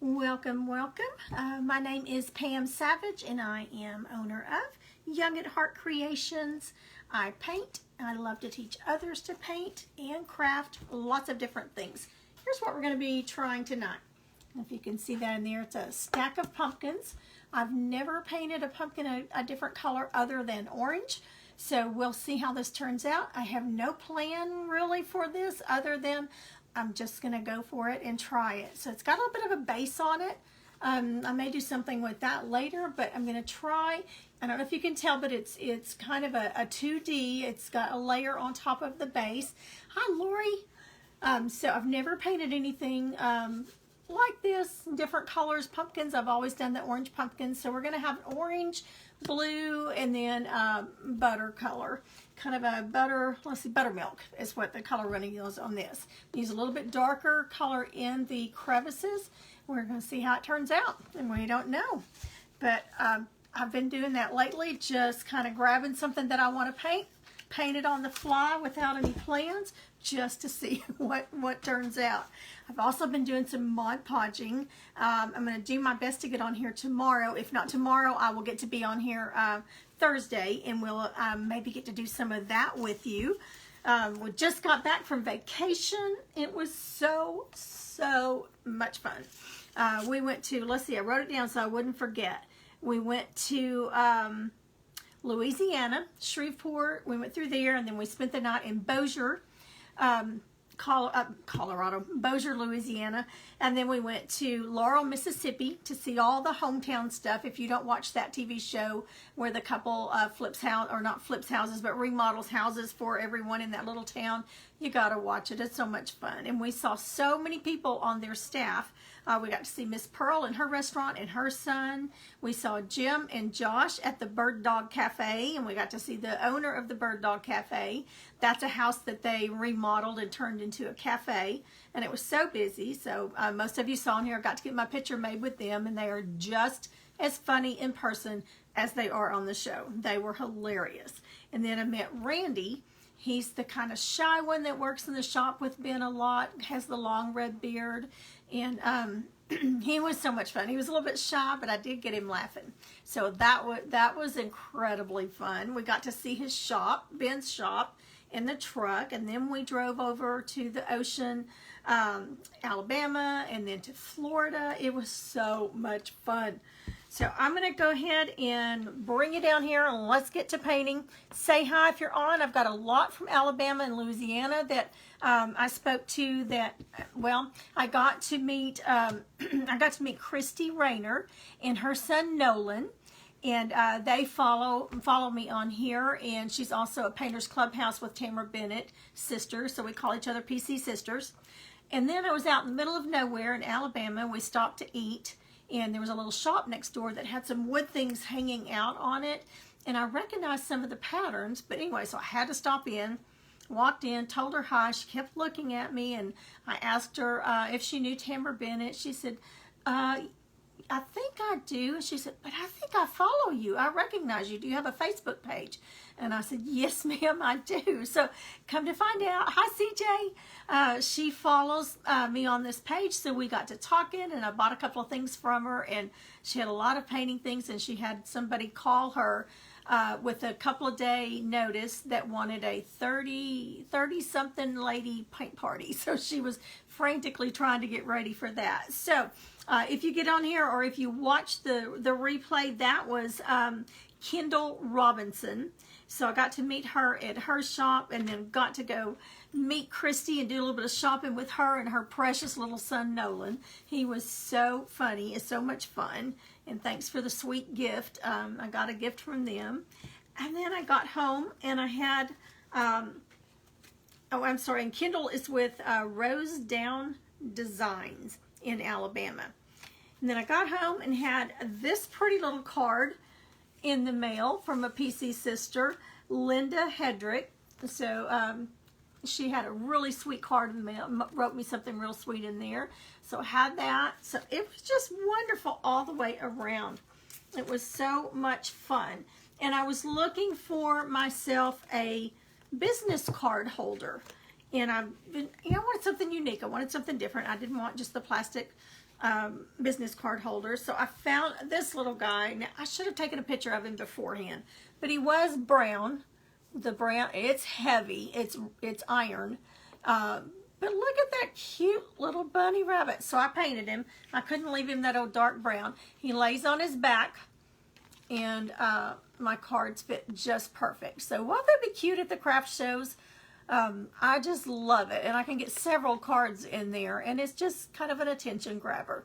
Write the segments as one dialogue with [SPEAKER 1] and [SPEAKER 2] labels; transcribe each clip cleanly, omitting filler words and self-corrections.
[SPEAKER 1] Welcome, welcome. My name is Pam Savage and I am owner of Young at Heart Creations. I paint. I love to teach others to paint and craft lots of different things. Here's what we're going to be trying tonight. If you can see that in there, it's a stack of pumpkins. I've never painted a pumpkin a different color other than orange. So we'll see how this turns out. I have no plan really for this other than I'm just going to go for it and try it. So it's got a little bit of a base on it. I may do something with that later, but I'm going to try. I don't know if you can tell, but it's kind of a 2D. It's got a layer on top of the base. Hi, Lori. So I've never painted anything like this, different colors, pumpkins. I've always done the orange pumpkins. So we're going to have orange, blue, and then butter color. Kind of a butter, let's see, buttermilk is what the color running is on this. Use a little bit darker color in the crevices. We're going to see how it turns out, and we don't know. But I've been doing that lately, just kind of grabbing something that I want to paint it on the fly without any plans, just to see what turns out. I've also been doing some Mod Podging. I'm going to do my best to get on here tomorrow. If not tomorrow, I will get to be on here Thursday, and we'll maybe get to do some of that with you. We just got back from vacation. It was so much fun. We went to, let's see, I wrote it down so I wouldn't forget. We went to Louisiana, Shreveport. We went through there, and then we spent the night in Bossier, Colorado, Bossier, Louisiana, and then we went to Laurel, Mississippi to see all the hometown stuff. If you don't watch that TV show where the couple flips house, or not flips houses, but remodels houses for everyone in that little town, you gotta watch it. It's so much fun. And we saw so many people on their staff. We got to see Miss Pearl in her restaurant and her son. We saw Jim and Josh at the Bird Dog Cafe, and we got to see the owner of the Bird Dog Cafe. That's a house that they remodeled and turned into a cafe, and it was so busy. So most of you saw in here, I got to get my picture made with them, and they are just as funny in person as they are on the show. They were hilarious. And then I met Randy. He's the kind of shy one that works in the shop with Ben a lot, has the long red beard, and he was so much fun. He was a little bit shy, but I did get him laughing. So that was incredibly fun. We got to see his shop, Ben's shop, in the truck, and then we drove over to the ocean, Alabama, and then to Florida. It was so much fun. So I'm going to go ahead and bring you down here, and let's get to painting. Say hi if you're on. I've got a lot from Alabama and Louisiana that I spoke to. That, well, I got to meet Christy Rayner and her son Nolan, and they follow me on here. And she's also a Painters Clubhouse with Tamara Bennett, sisters. So we call each other PC sisters. And then I was out in the middle of nowhere in Alabama. We stopped to eat. And there was a little shop next door that had some wood things hanging out on it. And I recognized some of the patterns. But anyway, so I had to stop in, walked in, told her hi. She kept looking at me, and I asked her if she knew Tamara Bennett. She said, I think I do. And she said, but I think I follow you. I recognize you. Do you have a Facebook page? And I said, yes, ma'am, I do. So come to find out, hi, CJ. She follows me on this page. So we got to talking, and I bought a couple of things from her, and she had a lot of painting things, and she had somebody call her with a couple of day notice that wanted a 30-something lady paint party. So she was frantically trying to get ready for that. So if you get on here, or if you watch the replay, that was Kendall Robinson. So I got to meet her at her shop, and then got to go meet Christy and do a little bit of shopping with her and her precious little son Nolan. He was so funny. It's so much fun. And thanks for the sweet gift. I got a gift from them. And then I got home, and I had, oh, I'm sorry, and Kendall is with Rose Down Designs in Alabama. And then I got home and had this pretty little card in the mail from a PC sister, Linda Hedrick. So she had a really sweet card in the mail, wrote me something real sweet in there. So I had that. So it was just wonderful all the way around. It was so much fun. And I was looking for myself a business card holder. And I wanted something unique. I wanted something different. I didn't want just the plastic business card holders. So I found this little guy. Now, I should have taken a picture of him beforehand, but he was brown. The brown, it's heavy. It's iron. But look at that cute little bunny rabbit. So I painted him. I couldn't leave him that old dark brown. He lays on his back, and my cards fit just perfect. So won't that be cute at the craft shows? I just love it, and I can get several cards in there, and it's just kind of an attention grabber.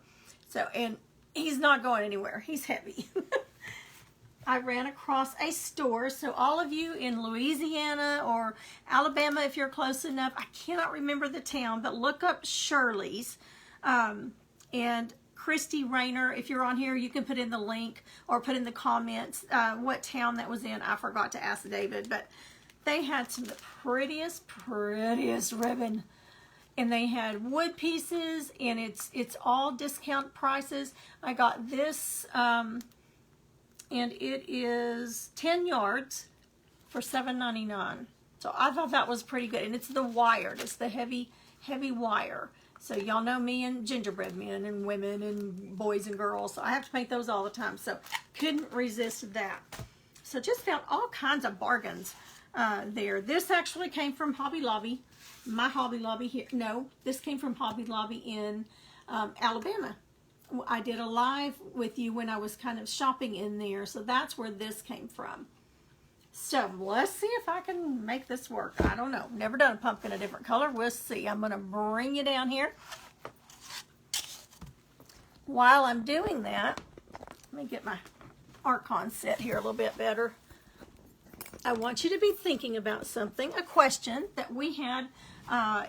[SPEAKER 1] So, and he's not going anywhere. He's heavy. I ran across a store, so all of you in Louisiana or Alabama, if you're close enough, I cannot remember the town, but look up Shirley's. And Christy Rayner, if you're on here, you can put in the link or put in the comments what town that was in. I forgot to ask David, but they had some of the prettiest ribbon. And they had wood pieces, and it's all discount prices. I got this, and it is 10 yards for $7.99. So I thought that was pretty good. And it's the wired. It's the heavy wire. So y'all know me and gingerbread men and women and boys and girls. So I have to paint those all the time. So couldn't resist that. So just found all kinds of bargains there. This actually came from Hobby Lobby. My Hobby Lobby here. No, this came from Hobby Lobby in Alabama. I did a live with you when I was kind of shopping in there. So that's where this came from. So let's see if I can make this work. I don't know. Never done a pumpkin a different color. We'll see. I'm going to bring you down here. While I'm doing that, let me get my Archon set here a little bit better. I want you to be thinking about something, a question that we had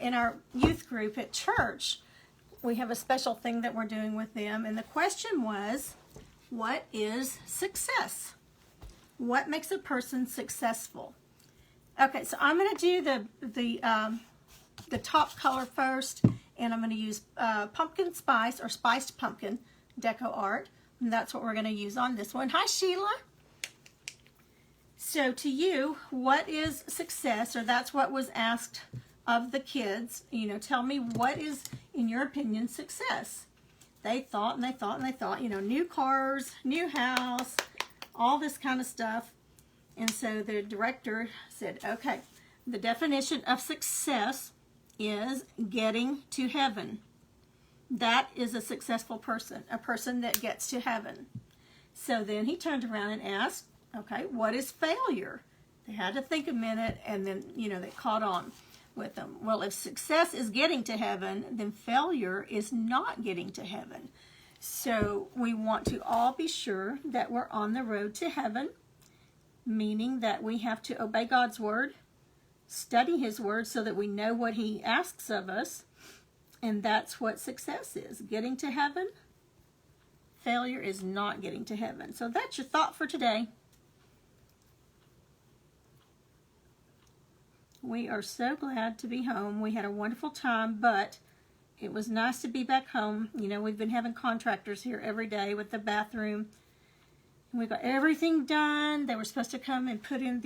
[SPEAKER 1] in our youth group at church. We have a special thing that we're doing with them, and the question was, what is success? What makes a person successful? Okay, so I'm going to do the top color first, and I'm going to use pumpkin spice or spiced pumpkin deco art, and that's what we're going to use on this one. Hi, Sheila. So to you, what is success? Or that's what was asked of the kids. You know, tell me what is, in your opinion, success. They thought and they thought and they thought, you know, new cars, new house, all this kind of stuff. And so the director said, okay, the definition of success is getting to heaven. That is a successful person, a person that gets to heaven. So then he turned around and asked, okay, what is failure? They had to think a minute, and then, you know, they caught on with them. Well, if success is getting to heaven, then failure is not getting to heaven. So we want to all be sure that we're on the road to heaven, meaning that we have to obey God's word, study his word so that we know what he asks of us, and that's what success is, getting to heaven. Failure is not getting to heaven. So that's your thought for today. We are so glad to be home. We had a wonderful time, but it was nice to be back home. You know, we've been having contractors here every day with the bathroom. And we got everything done. They were supposed to come and put in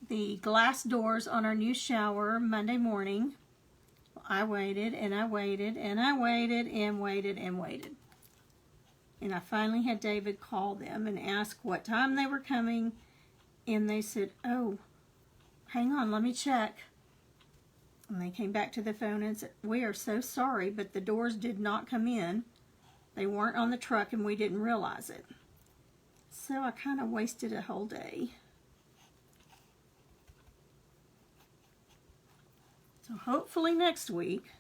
[SPEAKER 1] the glass doors on our new shower Monday morning. I waited and I waited and I waited and waited and waited. And I finally had David call them and ask what time they were coming. And they said, oh, hang on, let me check. And they came back to the phone and said, we are so sorry, but the doors did not come in. They weren't on the truck and we didn't realize it. So I kind of wasted a whole day. So hopefully next week,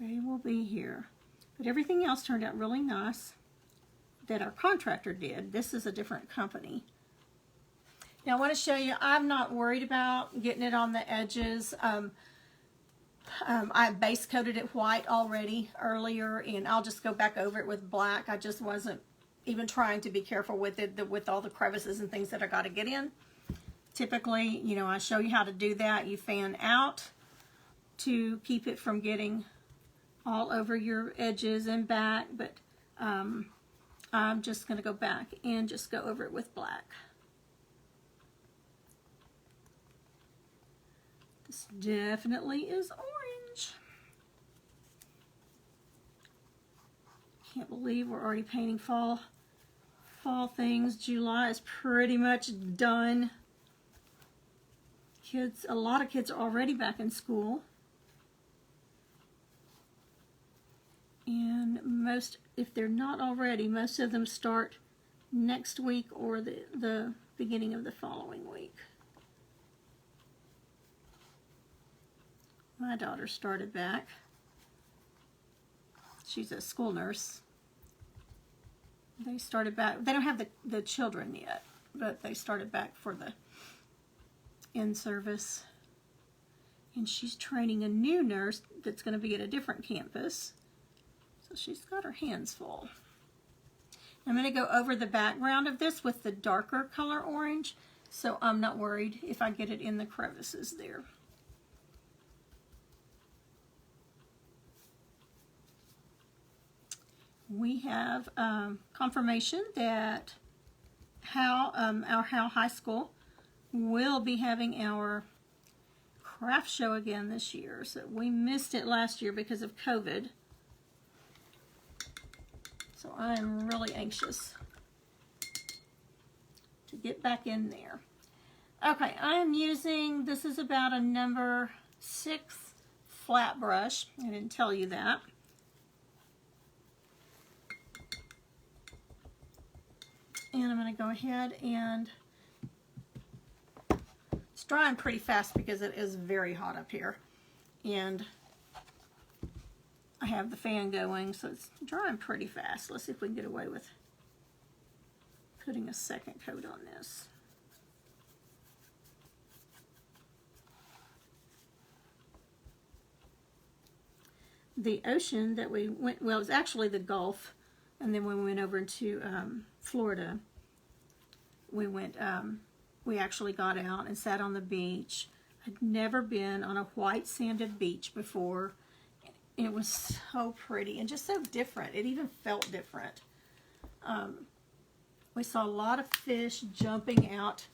[SPEAKER 1] they will be here. But everything else turned out really nice that our contractor did. This is a different company. Now I want to show you, I'm not worried about getting it on the edges. I base coated it white already earlier, and I'll just go back over it with black. I just wasn't even trying to be careful with it, with all the crevices and things that I got to get in. Typically, you know, I show you how to do that. You fan out to keep it from getting all over your edges and back, but I'm just going to go back and just go over it with black. definitely is orange. Can't believe we're already painting fall things. July is pretty much done. Kids, a lot of kids are already back in school. And most, if they're not already, most of them start next week or the beginning of the following week. My daughter started back. She's a school nurse. They started back. They don't have the children yet, but they started back for the in-service. And she's training a new nurse that's going to be at a different campus. So she's got her hands full. I'm going to go over the background of this with the darker color orange, so I'm not worried if I get it in the crevices there. We have confirmation that our Howe High School will be having our craft show again this year. So we missed it last year because of COVID. So I'm really anxious to get back in there. Okay, I am using, this is about a number 6 flat brush. I didn't tell you that. And I'm going to go ahead and it's drying pretty fast because it is very hot up here. And I have the fan going, so it's drying pretty fast. Let's see if we can get away with putting a second coat on this. The ocean that we went, well, it was actually the Gulf, and then when we went over into Florida, we went, we actually got out and sat on the beach. I'd never been on a white sanded beach before. It was so pretty and just so different. It even felt different. We saw a lot of fish jumping out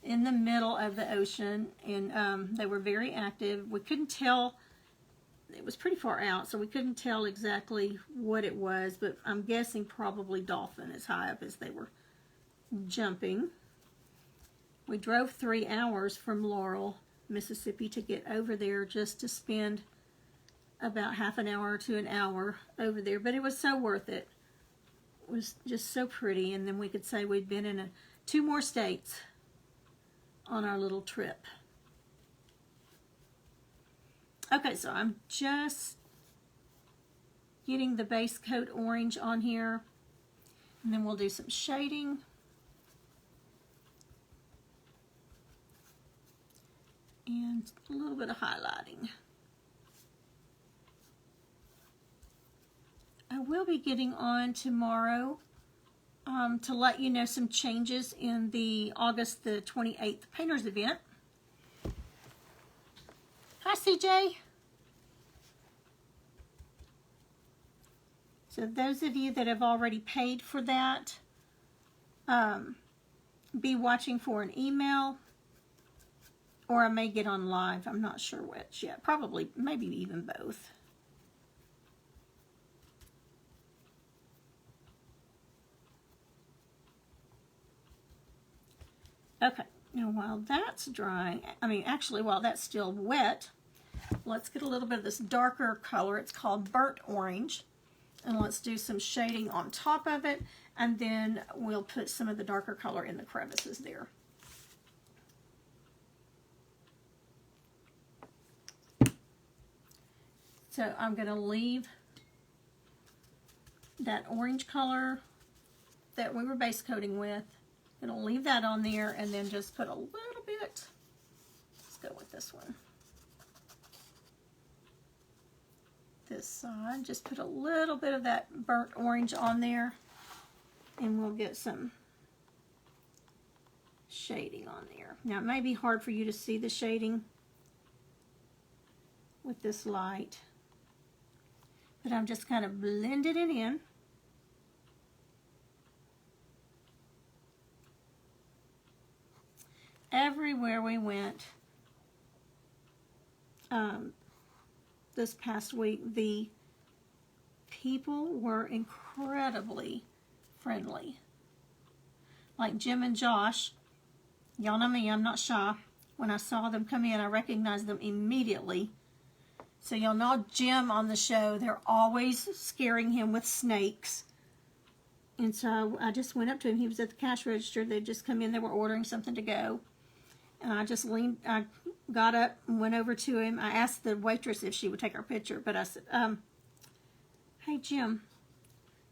[SPEAKER 1] in the middle of the ocean, and they were very active. We couldn't tell, it was pretty far out, so we couldn't tell exactly what it was, but I'm guessing probably dolphin as high up as they were jumping. We drove 3 hours from Laurel, Mississippi to get over there just to spend about half an hour to an hour over there, but it was so worth it. It was just so pretty, and then we could say we'd been in 2 more states on our little trip. Okay, so I'm just getting the base coat orange on here, and then we'll do some shading. And a little bit of highlighting. I will be getting on tomorrow to let you know some changes in the August the 28th Painters event. Hi, CJ. So those of you that have already paid for that, be watching for an email, or I may get on live. I'm not sure which yet. Probably, maybe even both. Okay, now while that's drying, actually while that's still wet, let's get a little bit of this darker color. It's called burnt orange. And let's do some shading on top of it, and then we'll put some of the darker color in the crevices there. So I'm going to leave that orange color that we were base coating with. I'm going to leave that on there and then just put a little bit. Let's go with this one. This side, just put a little bit of that burnt orange on there, and we'll get some shading on there. Now it may be hard for you to see the shading with this light, but I'm just kind of blending it in. Everywhere we went, this past week. The people were incredibly friendly. Like Jim and Josh, y'all know me, I'm not shy. When I saw them come in, I recognized them immediately. So y'all know Jim on the show, they're always scaring him with snakes. And so I just went up to him. He was at the cash register. They'd just come in. They were ordering something to go. And I got up and went over to him. I asked the waitress if she would take our picture. But I said, hey, Jim,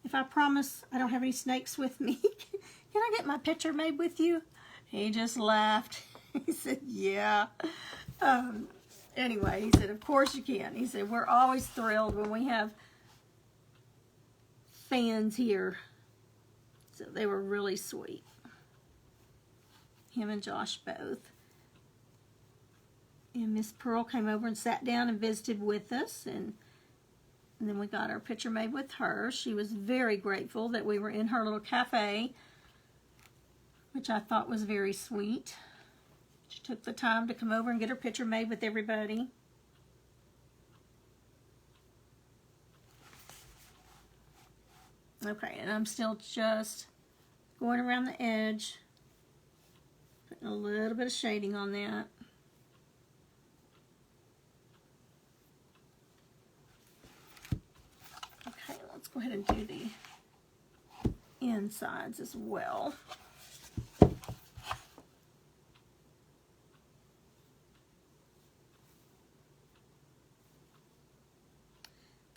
[SPEAKER 1] if I promise I don't have any snakes with me, can I get my picture made with you? He just laughed. He said, yeah. Anyway, he said, of course you can. He said, we're always thrilled when we have fans here. So they were really sweet. Him and Josh both. And Miss Pearl came over and sat down and visited with us. And then we got our picture made with her. She was very grateful that we were in her little cafe, which I thought was very sweet. She took the time to come over and get her picture made with everybody. Okay, and I'm still just going around the edge, putting a little bit of shading on that. Okay, let's go ahead and do the insides as well.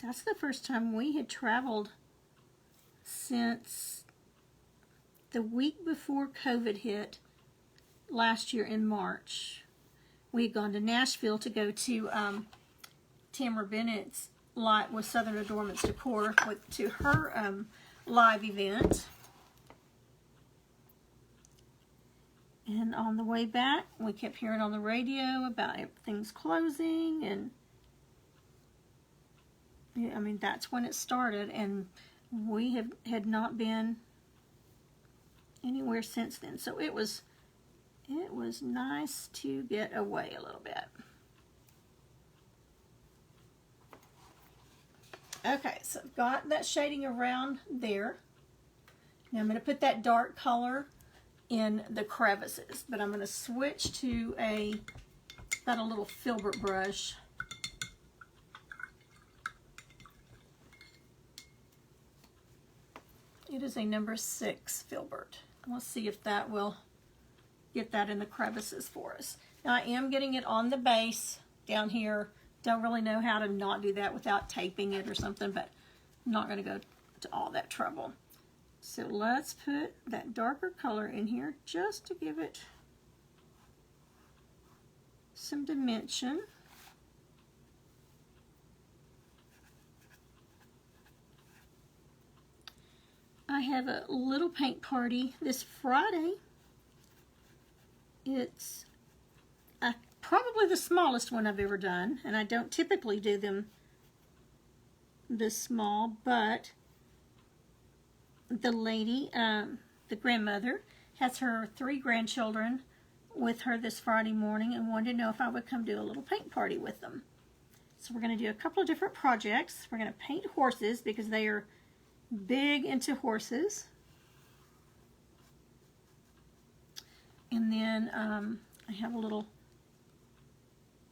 [SPEAKER 1] That's the first time we had traveled since the week before COVID hit last year in March. We had gone to Nashville to go to Tamara Bennett's live with Southern Adornments Decor to her live event. And on the way back, we kept hearing on the radio about things closing, and I mean, that's when it started, and we had not been anywhere since then. So it was nice to get away a little bit. Okay, so I've got that shading around there. Now I'm going to put that dark color in the crevices, but I'm going to switch to got a little filbert brush. It is a number 6 filbert. Let's see if that will get that in the crevices for us. Now I am getting it on the base down here. Don't really know how to not do that without taping it or something, but I'm not going to go to all that trouble. So let's put that darker color in here just to give it some dimension. I have a little paint party this Friday. It's probably the smallest one I've ever done, and I don't typically do them this small, but the lady, the grandmother, has her 3 grandchildren with her this Friday morning and wanted to know if I would come do a little paint party with them. So we're going to do a couple of different projects. We're going to paint horses because they are big into horses. And then I have a little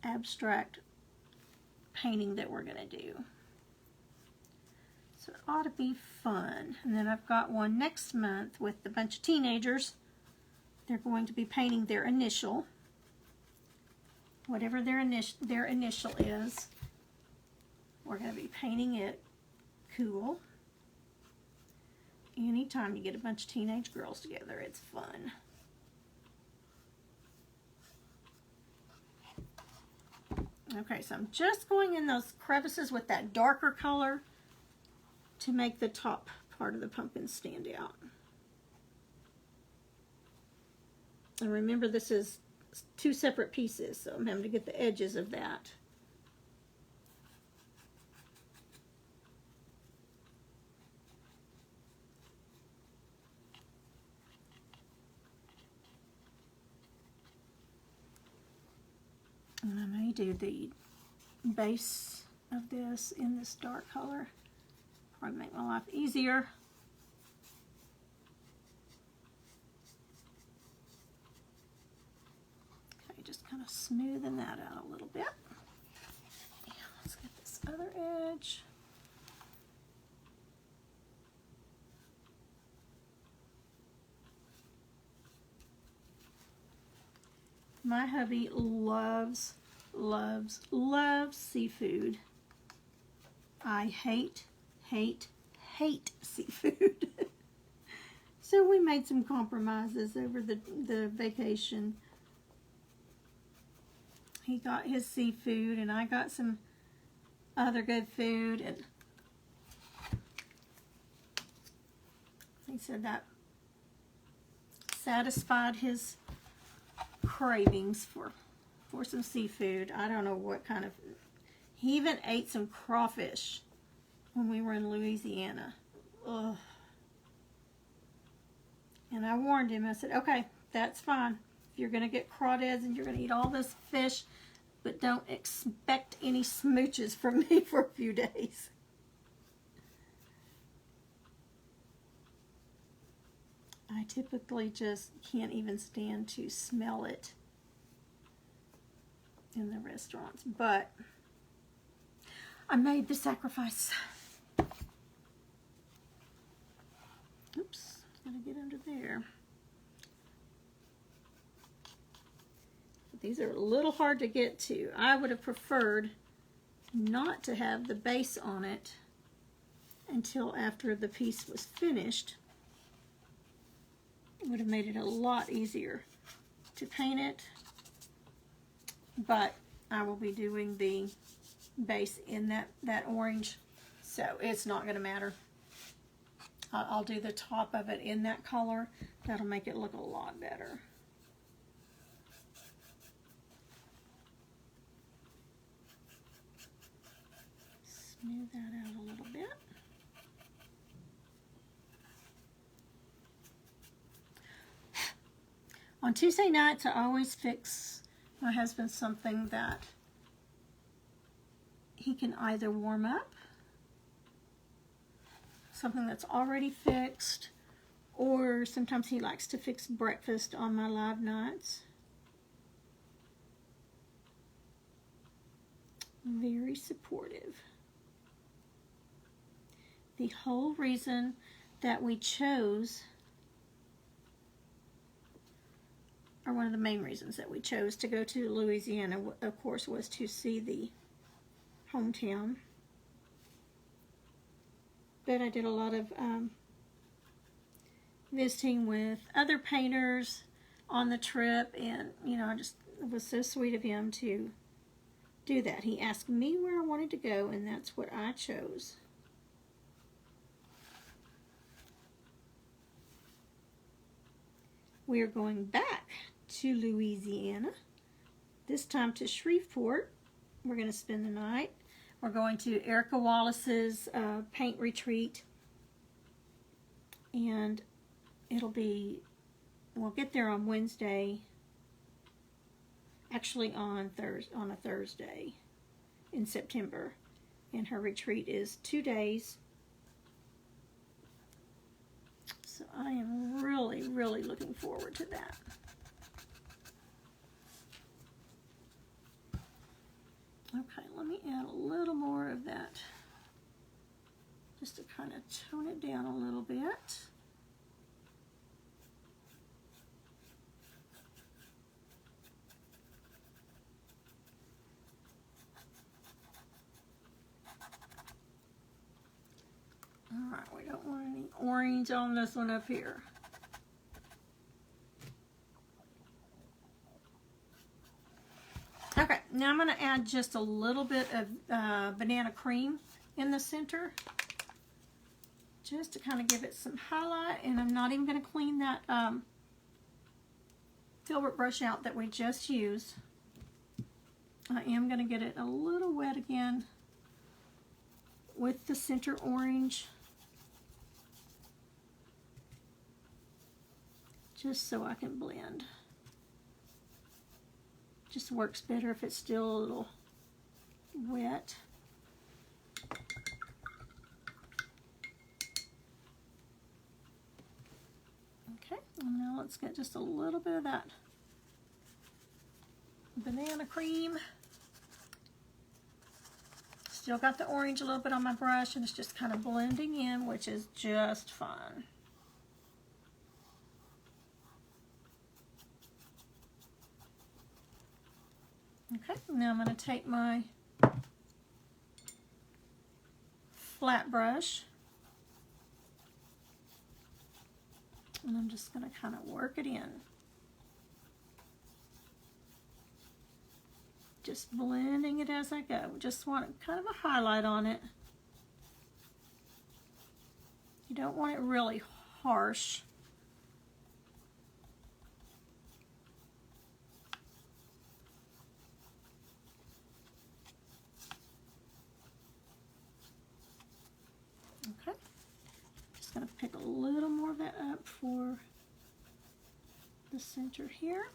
[SPEAKER 1] abstract painting that we're going to do. So it ought to be fun. And then I've got one next month with a bunch of teenagers. They're going to be painting their initial, whatever their initial is. We're going to be painting it cool. Anytime you get a bunch of teenage girls together, it's fun. Okay, so I'm just going in those crevices with that darker color to make the top part of the pumpkin stand out. And remember, this is 2 separate pieces, so I'm having to get the edges of that. And I may do the base of this in this dark color. Probably make my life easier. Okay, just kind of smoothing that out a little bit. Yeah, let's get this other edge. My hubby loves seafood. I hate seafood. So we made some compromises over the vacation. He got his seafood and I got some other good food, and he said that satisfied his cravings for some seafood. I don't know what kind of, he even ate some crawfish when we were in Louisiana. Ugh. And I warned him, I said, okay, that's fine. If you're going to get crawdads and you're going to eat all this fish, but don't expect any smooches from me for a few days. I typically just can't even stand to smell it in the restaurants, but I made the sacrifice. Oops, gotta get under there. These are a little hard to get to. I would have preferred not to have the base on it until after the piece was finished. It would have made it a lot easier to paint it, but I will be doing the base in that orange, so it's not going to matter. I'll do the top of it in that color. That'll make it look a lot better. Smooth that out a little bit. On Tuesday nights, I always fix my husband something that he can either warm up, something that's already fixed, or sometimes he likes to fix breakfast on my live nights. Very supportive. The whole reason that we chose, or one of the main reasons that we chose to go to Louisiana, of course, was to see the hometown. But I did a lot of visiting with other painters on the trip, and you know, it was so sweet of him to do that. He asked me where I wanted to go, and that's what I chose. We are going back to Louisiana, this time to Shreveport. We're going to spend the night. We're going to Erica Wallace's paint retreat, and we'll get there on Wednesday, actually on a Thursday in September, and her retreat is 2 days. So I am really, really looking forward to that. Okay, let me add a little more of that, just to kind of tone it down a little bit. All right, we don't want any orange on this one up here. Okay, now I'm going to add just a little bit of banana cream in the center, just to kind of give it some highlight, and I'm not even going to clean that filbert brush out that we just used. I am going to get it a little wet again with the center orange, just so I can blend. Just works better if it's still a little wet. Okay, and now let's get just a little bit of that banana cream. Still got the orange a little bit on my brush, and it's just kind of blending in, which is just fun. Okay, now I'm going to take my flat brush, and I'm just going to kind of work it in. Just blending it as I go. Just want kind of a highlight on it. You don't want it really harsh. Okay. Just going to pick a little more of that up for the center here.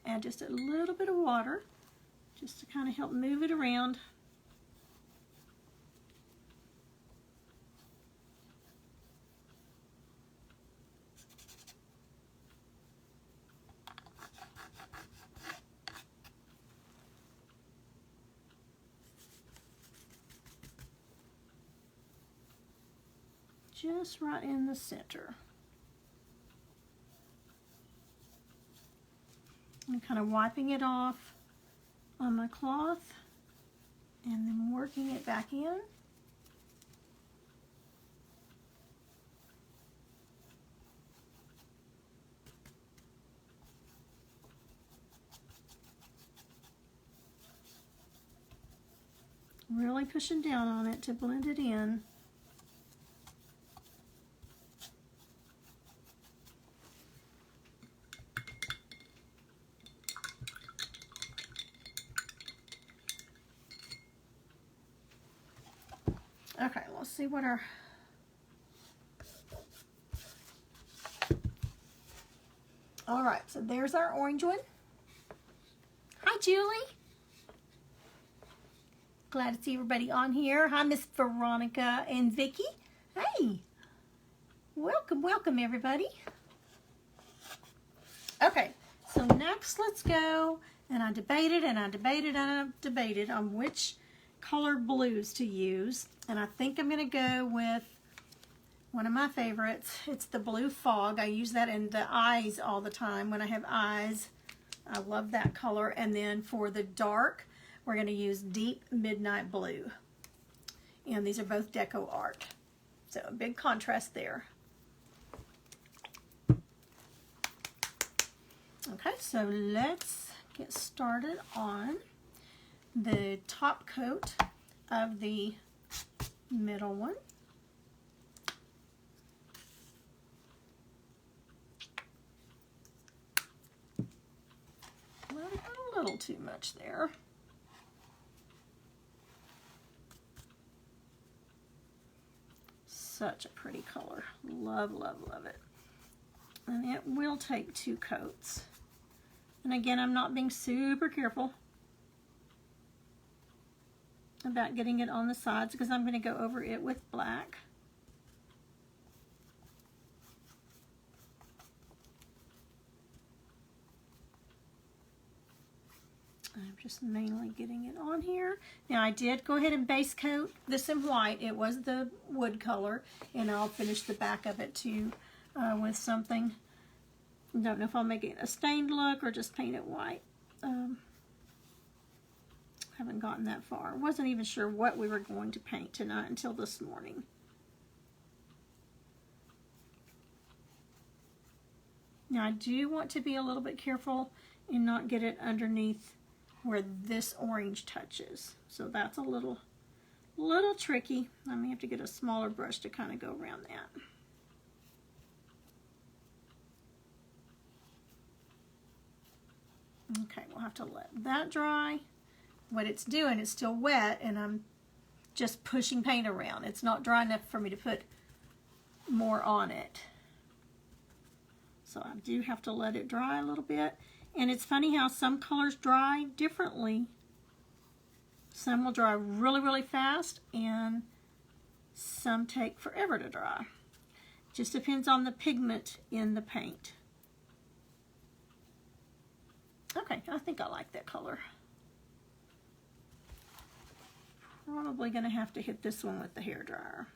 [SPEAKER 1] Add just a little bit of water, just to kind of help move it around. Just right in the center. I'm kind of wiping it off on my cloth and then working it back in. Really pushing down on it to blend it in. Okay, let's see what our all right, so there's our orange one. Hi, Julie. Glad to see everybody on here. Hi, Miss Veronica and Vicky. Hey, welcome, welcome, everybody. Okay, so next let's go, and I debated and I debated and I debated on which color blues to use, and I think I'm going to go with one of my favorites. It's the Blue Fog. I use that in the eyes all the time when I have eyes. I love that color. And then for the dark, we're going to use Deep Midnight Blue. And these are both Deco Art. So a big contrast there. Okay, so let's get started on the top coat of the middle one. A little too much there. Such a pretty color. Love, love, love it. And it will take 2 coats. And again, I'm not being super careful about getting it on the sides because I'm going to go over it with black. I'm just mainly getting it on here. Now I did go ahead and base coat this in white. It was the wood color, and I'll finish the back of it too with something. Don't know if I'll make it a stained look or just paint it white. Haven't gotten that far. Wasn't even sure what we were going to paint tonight until this morning. Now I do want to be a little bit careful and not get it underneath where this orange touches. So that's a little tricky. I may have to get a smaller brush to kind of go around that. Okay, we'll have to let that dry. What it's doing, it's still wet, and I'm just pushing paint around. It's not dry enough for me to put more on it. So I do have to let it dry a little bit. And it's funny how some colors dry differently Some will dry really, really fast, and some take forever to dry. Just depends on the pigment in the paint. Okay, I think I like that color. Probably going to have to hit this one with the hairdryer.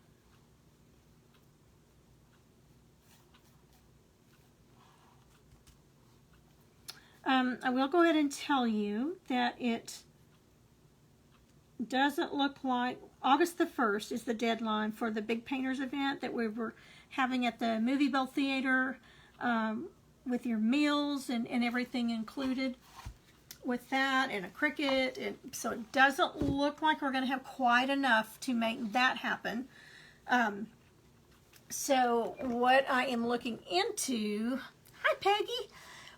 [SPEAKER 1] I will go ahead and tell you that it doesn't look like August the 1st is the deadline for the Big Painters event that we were having at the Movie Bell Theater, with your meals and everything included with that, and a Cricut. And so it doesn't look like we're going to have quite enough to make that happen. So what I am looking into, hi Peggy,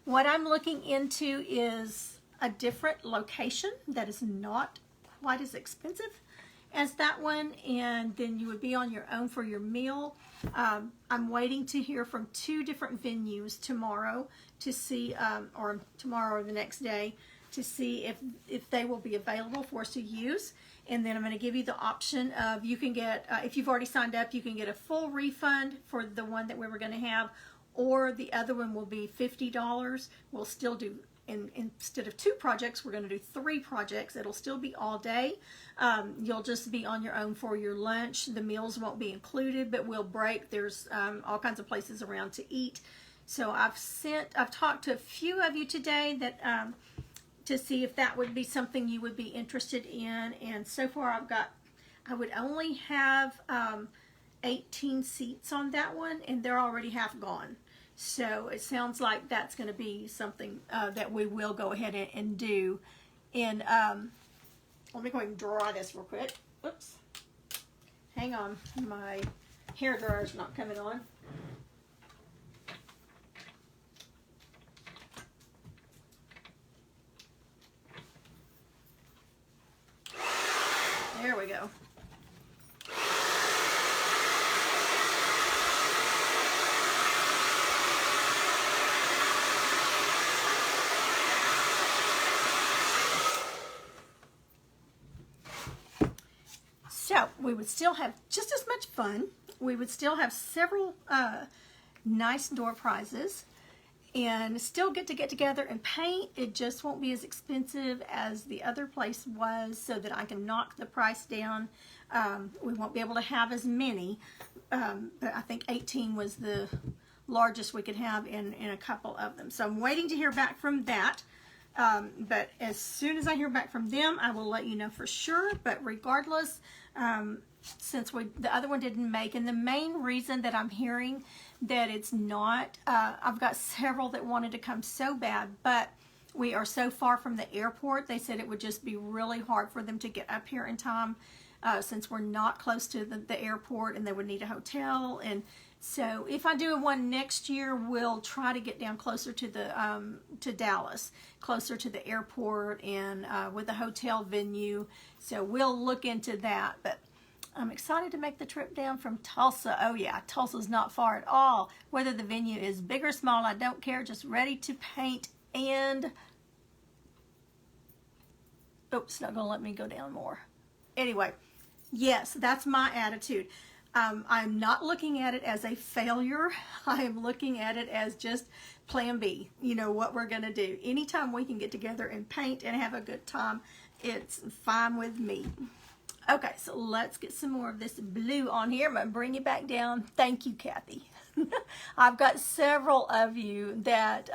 [SPEAKER 1] what I'm looking into is a different location that is not quite as expensive as that one, and then you would be on your own for your meal. I'm waiting to hear from 2 different venues tomorrow to see, or tomorrow or the next day, to see if they will be available for us to use. And then I'm going to give you the option of, you can get, if you've already signed up, you can get a full refund for the one that we were going to have, or the other one will be $50. We'll still do, instead of 2 projects, we're going to do 3 projects. It'll still be all day. You'll just be on your own for your lunch. The meals won't be included, but we'll break. There's all kinds of places around to eat. So I've talked to a few of you today that to see if that would be something you would be interested in. And so far I would only have 18 seats on that one, and they're already half gone. So it sounds like that's going to be something that we will go ahead and do. And let me go ahead and dry this real quick. Oops. Hang on. My hair dryer's not coming on. There we go. So we would still have just as much fun. We would still have several nice door prizes, and still get together and paint. It just won't be as expensive as the other place was, so that I can knock the price down. We won't be able to have as many, but I think 18 was the largest we could have in a couple of them. So I'm waiting to hear back from that. But as soon as I hear back from them, I will let you know for sure. But regardless, since the other one didn't make, and the main reason that I'm hearing that it's not, I've got several that wanted to come so bad, but we are so far from the airport. They said it would just be really hard for them to get up here in time, since we're not close to the airport, and they would need a hotel. And so if I do one next year, we'll try to get down closer to to Dallas, closer to the airport, and with a hotel venue. So we'll look into that. But I'm excited to make the trip down from Tulsa. Oh yeah, Tulsa's not far at all. Whether the venue is big or small, I don't care. Just ready to paint. And oh, it's not going to let me go down more. Anyway, yes, that's my attitude. I'm not looking at it as a failure. I am looking at it as just plan B. You know, what we're going to do. Anytime we can get together and paint and have a good time, it's fine with me. Okay, so let's get some more of this blue on here. I'm going to bring you back down. Thank you, Kathy. I've got several of you that,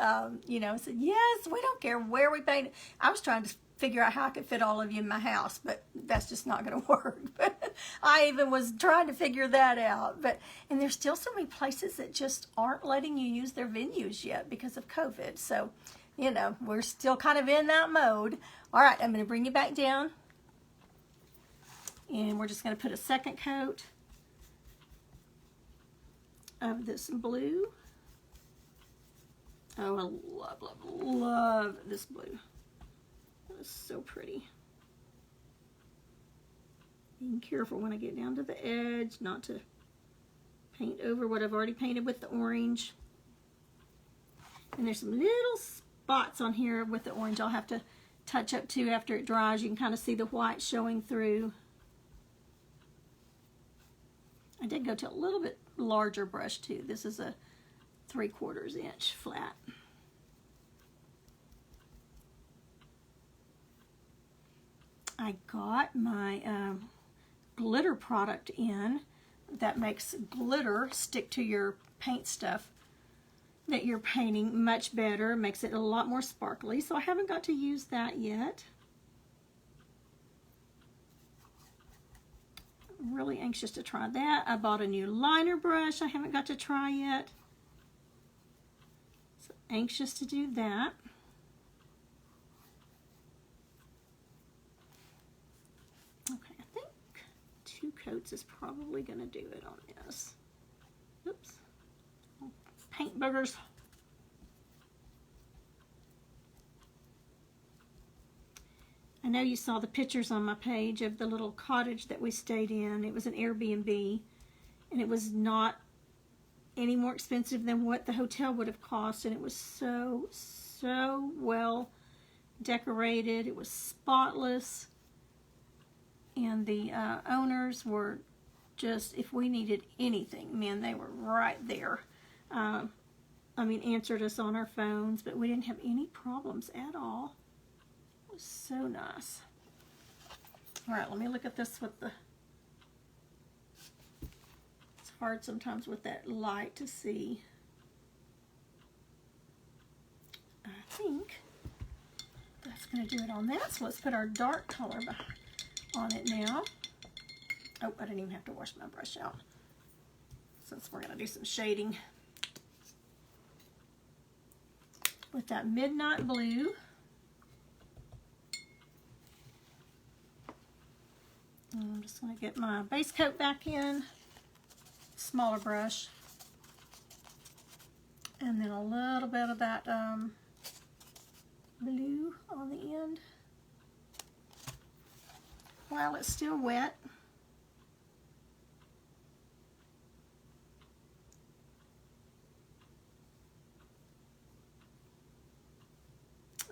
[SPEAKER 1] you know, said, yes, we don't care where we paint it. I was trying to figure out how I could fit all of you in my house, but that's just not going to work. But I even was trying to figure that out. And there's still so many places that just aren't letting you use their venues yet because of COVID. So, you know, we're still kind of in that mode. All right, I'm going to bring you back down. And we're just going to put a second coat of this blue. Oh, I love this blue. It's so pretty. Being careful when I get down to the edge not to paint over what I've already painted with the orange. And there's some little spots on here with the orange I'll have to touch up too after it dries. You can kind of see the white showing through. I did go to a little bit larger brush too. This is a 3/4 inch flat. I got my glitter product in that makes glitter stick to your paint stuff that you're painting much better, makes it a lot more sparkly. So I haven't got to use that yet. I'm really anxious to try that. I bought a new liner brush I haven't got to try yet. So anxious to do that. Okay, I think 2 coats is probably going to do it on this. Oops. Paint boogers. I know you saw the pictures on my page of the little cottage that we stayed in. It was an Airbnb, and it was not any more expensive than what the hotel would have cost, and it was so well decorated. It was spotless, and the owners were just, if we needed anything, man, they were right there. I mean, answered us on our phones, but we didn't have any problems at all. It was so nice. All right, let me look at this with the, it's hard sometimes with that light to see. I think that's going to do it on that. So let's put our dark color on it now. Oh, I didn't even have to wash my brush out since we're going to do some shading with that midnight blue. And I'm just going to get my base coat back in, smaller brush, and then a little bit of that blue on the end while it's still wet.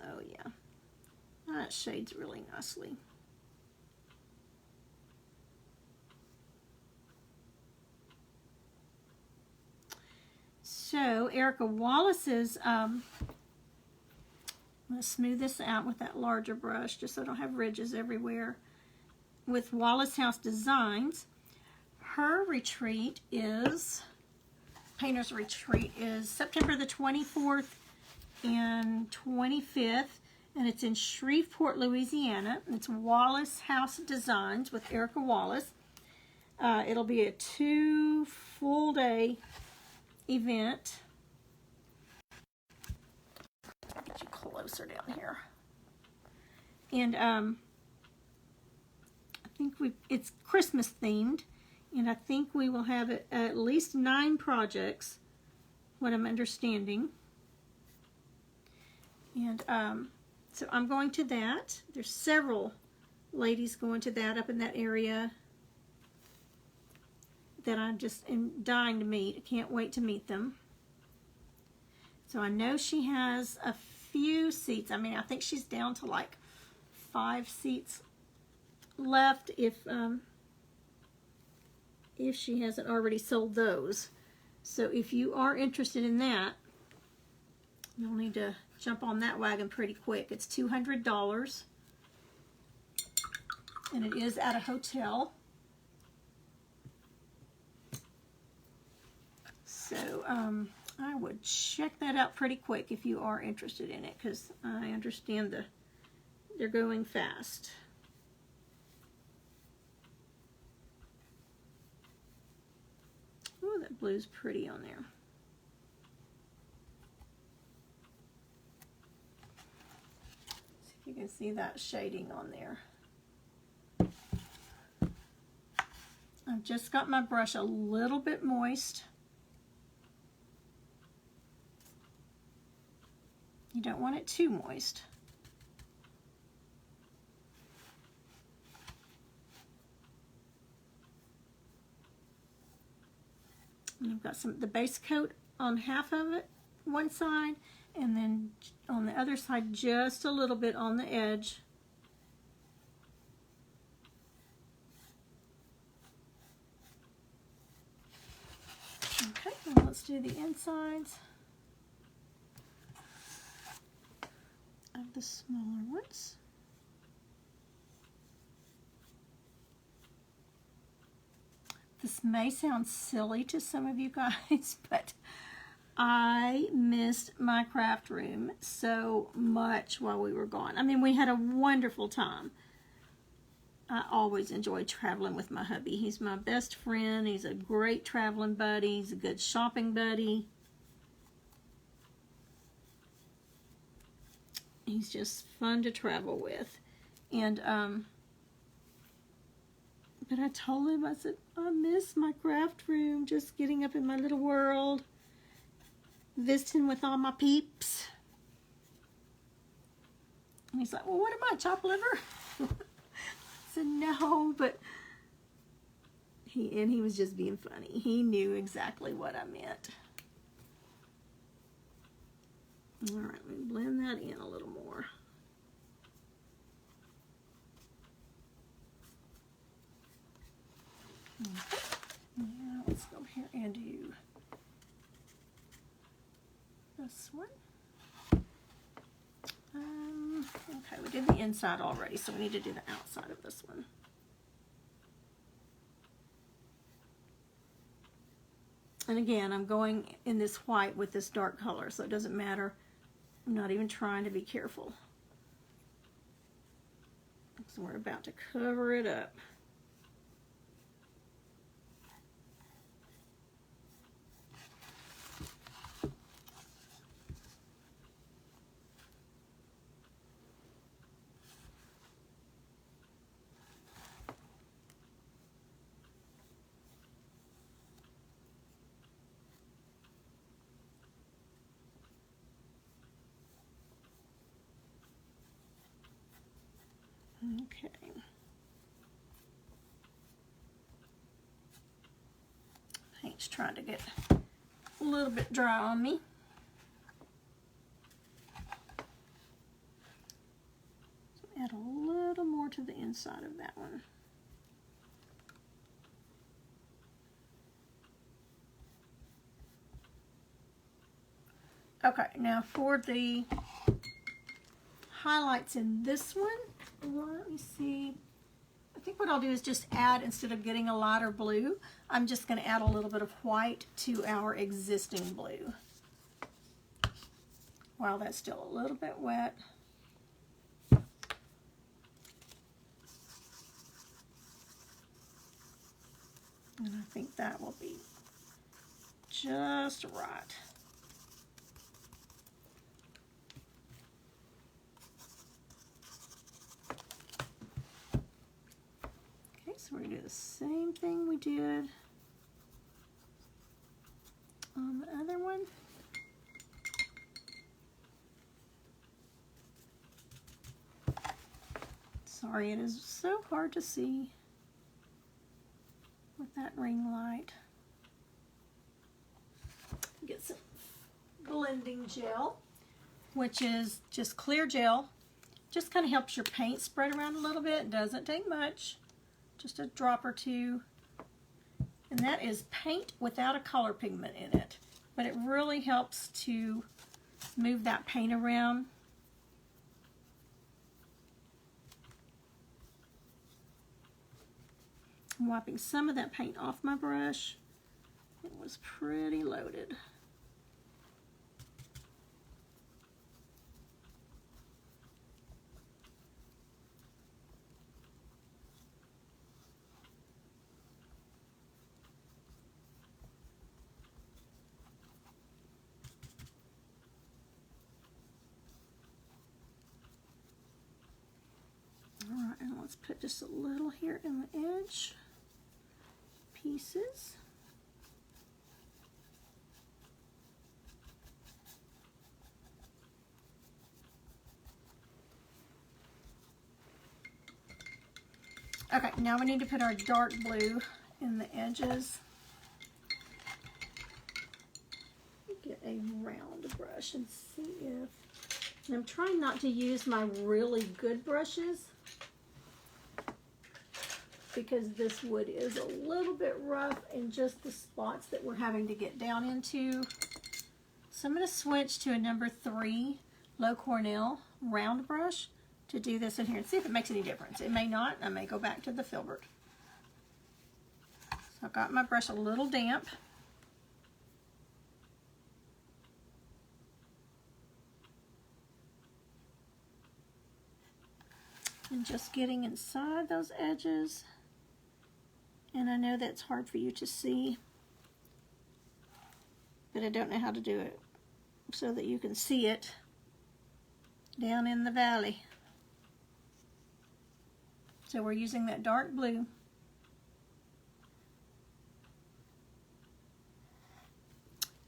[SPEAKER 1] Oh yeah, that shades really nicely. So Erica Wallace's, I'm going to smooth this out with that larger brush just so I don't have ridges everywhere. With Wallace House Designs, her retreat is, Painter's Retreat is September the 24th and 25th, and it's in Shreveport, Louisiana. It's Wallace House Designs with Erica Wallace. It'll be a 2 full day event. Get you closer down here. And I think it's Christmas themed, and I think we will have at least 9 projects, what I'm understanding. And so I'm going to that. There's several ladies going to that up in that area that I just am dying to meet. I can't wait to meet them. So I know she has a few seats. I mean, I think she's down to like 5 seats left if she hasn't already sold those. So if you are interested in that, you'll need to jump on that wagon pretty quick. It's $200, and it is at a hotel. So I would check that out pretty quick if you are interested in it, because I understand they're going fast. Oh, that blue's pretty on there. See if you can see that shading on there. I've just got my brush a little bit moist. You don't want it too moist. And I've got the base coat on half of it, one side, and then on the other side just a little bit on the edge. Okay, now let's do the insides of the smaller ones. This may sound silly to some of you guys, but I missed my craft room so much while we were gone. I mean, we had a wonderful time. I always enjoy traveling with my hubby. He's my best friend. He's a great traveling buddy. He's a good shopping buddy. He's just fun to travel with. And, but I told him, I said, I miss my craft room, just getting up in my little world, visiting with all my peeps. And he's like, well, what am I, chopped liver? I said, no, but he was just being funny. He knew exactly what I meant. All right, let me blend that in a little more. Okay. Now let's go here and do this one. Okay, we did the inside already, so we need to do the outside of this one. And again, I'm going in this white with this dark color, so it doesn't matter. I'm not even trying to be careful. So we're about to cover it up. Okay. Paint's trying to get a little bit dry on me. So add a little more to the inside of that one. Okay, now for the highlights in this one, let me see. I think what I'll do is just add, instead of getting a lighter blue, I'm just going to add a little bit of white to our existing blue. While that's still a little bit wet. And I think that will be just right. So we're going to do the same thing we did on the other one. Sorry, it is so hard to see with that ring light. Get some blending gel, which is just clear gel. Just kind of helps your paint spread around a little bit. Doesn't take much. Just a drop or two, and that is paint without a color pigment in it, but it really helps to move that paint around. I'm wiping some of that paint off my brush. It was pretty loaded. Alright, and let's put just a little here in the edge pieces. Okay, now we need to put our dark blue in the edges. Get a round brush and see if, and I'm trying not to use my really good brushes because this wood is a little bit rough in just the spots that we're having to get down into. So I'm going to switch to a number 3 Low Cornell round brush to do this in here and see if it makes any difference. It may not. I may go back to the filbert. So I've got my brush a little damp. And just getting inside those edges. And I know that's hard for you to see, but I don't know how to do it so that you can see it down in the valley. So we're using that dark blue.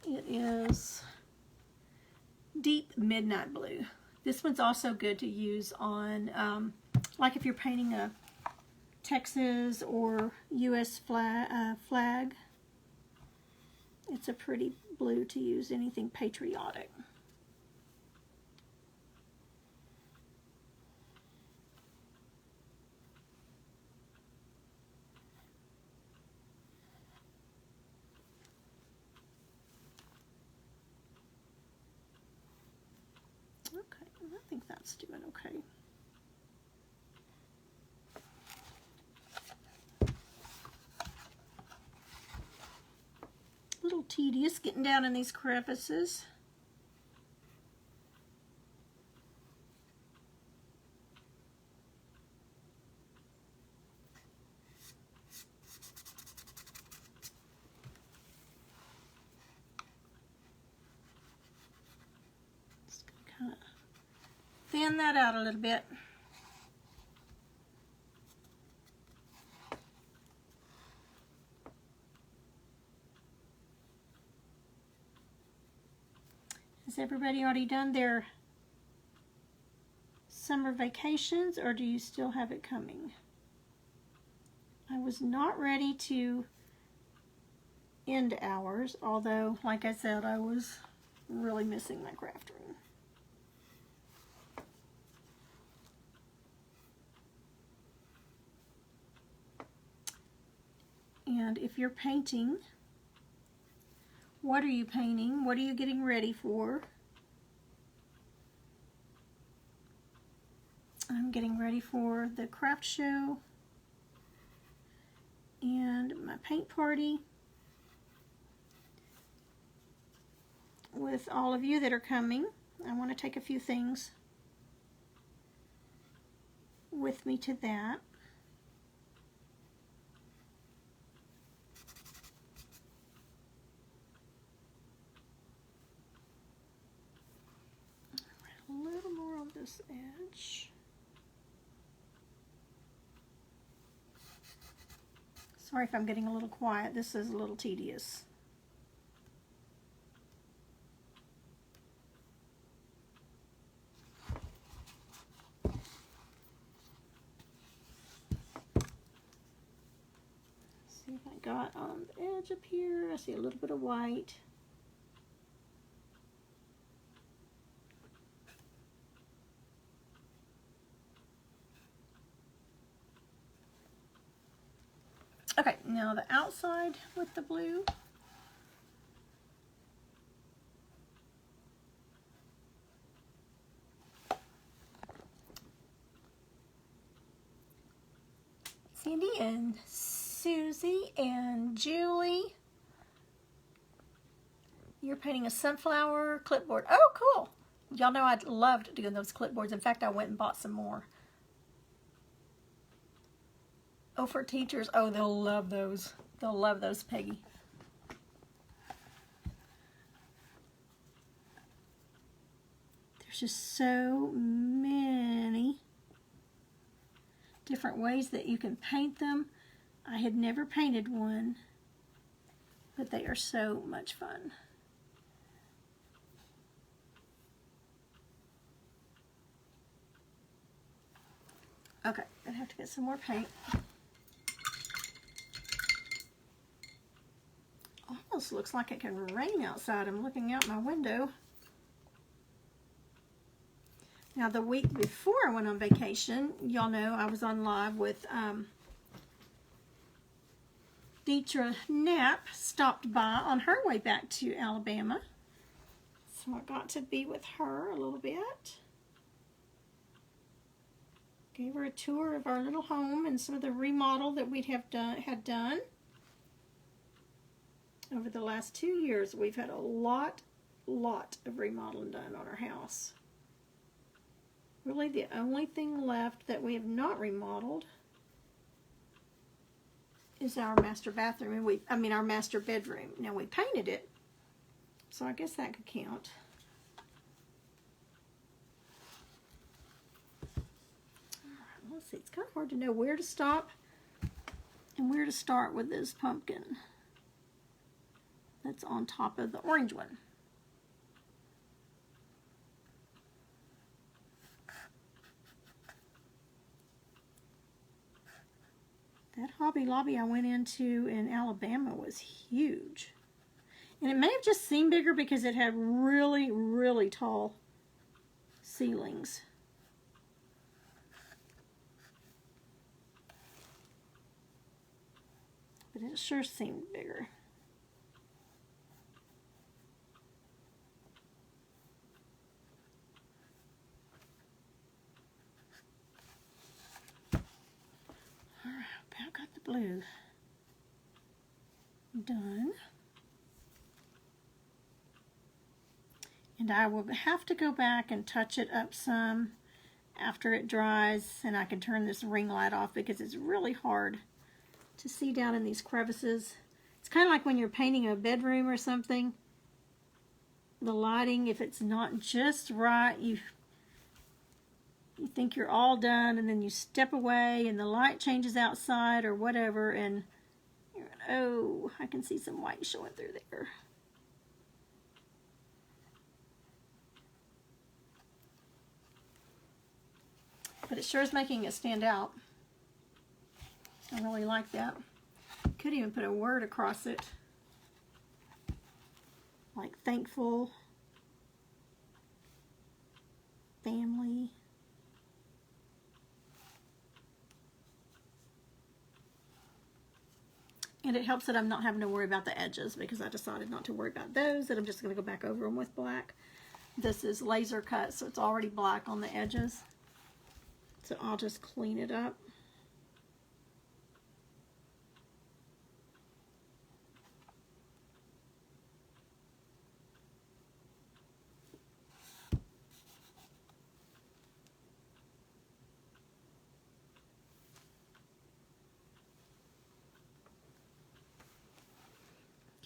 [SPEAKER 1] It is deep midnight blue. This one's also good to use on, like if you're painting a Texas or U.S. flag. It's a pretty blue to use anything patriotic. Okay, I think that's doing okay. A little tedious getting down in these crevices. Just gonna kind of thin that out a little bit. Has everybody already done their summer vacations, or do you still have it coming? I was not ready to end ours, although, like I said, I was really missing my craft room. And if you're painting, what are you painting? What are you getting ready for? I'm getting ready for the craft show and my paint party with all of you that are coming. I want to take a few things with me to that. A little more on this edge. Sorry if I'm getting a little quiet. This is a little tedious. See if I got on the edge up here. I see a little bit of white. Okay, now the outside with the blue. Sandy and Susie and Julie. You're painting a sunflower clipboard. Oh, cool. Y'all know I loved doing those clipboards. In fact, I went and bought some more. Oh, for teachers. Oh, they'll love those. They'll love those, Peggy. There's just so many different ways that you can paint them. I had never painted one, but they are so much fun. Okay, I have to get some more paint. almost looks like it can rain outside. I'm looking out my window. Now, the week before I went on vacation, y'all know I was on live with Deetra Knapp, stopped by on her way back to Alabama. So I got to be with her a little bit. Gave her a tour of our little home and some of the remodel that we had done. Over the last 2 years, we've had a lot of remodeling done on our house. Really, the only thing left that we have not remodeled is our master bathroom, and our master bedroom. Now, we painted it, so I guess that could count. Let's see, it's kind of hard to know where to stop and where to start with this pumpkin that's on top of the orange one. That Hobby Lobby I went into in Alabama was huge. And it may have just seemed bigger because it had really tall ceilings. But it sure seemed bigger. Alright, about got the blue done. And I will have to go back and touch it up some after it dries, and I can turn this ring light off because it's really hard to see down in these crevices. It's kind of like when you're painting a bedroom or something. The lighting, if it's not just right, you think you're all done, and then you step away and the light changes outside or whatever, and you're going, oh, I can see some white showing through there. But it sure is making it stand out. I really like that. Could even put a word across it, like thankful, family. And it helps that I'm not having to worry about the edges because I decided not to worry about those, that I'm just going to go back over them with black. This is laser cut, so it's already black on the edges. So I'll just clean it up.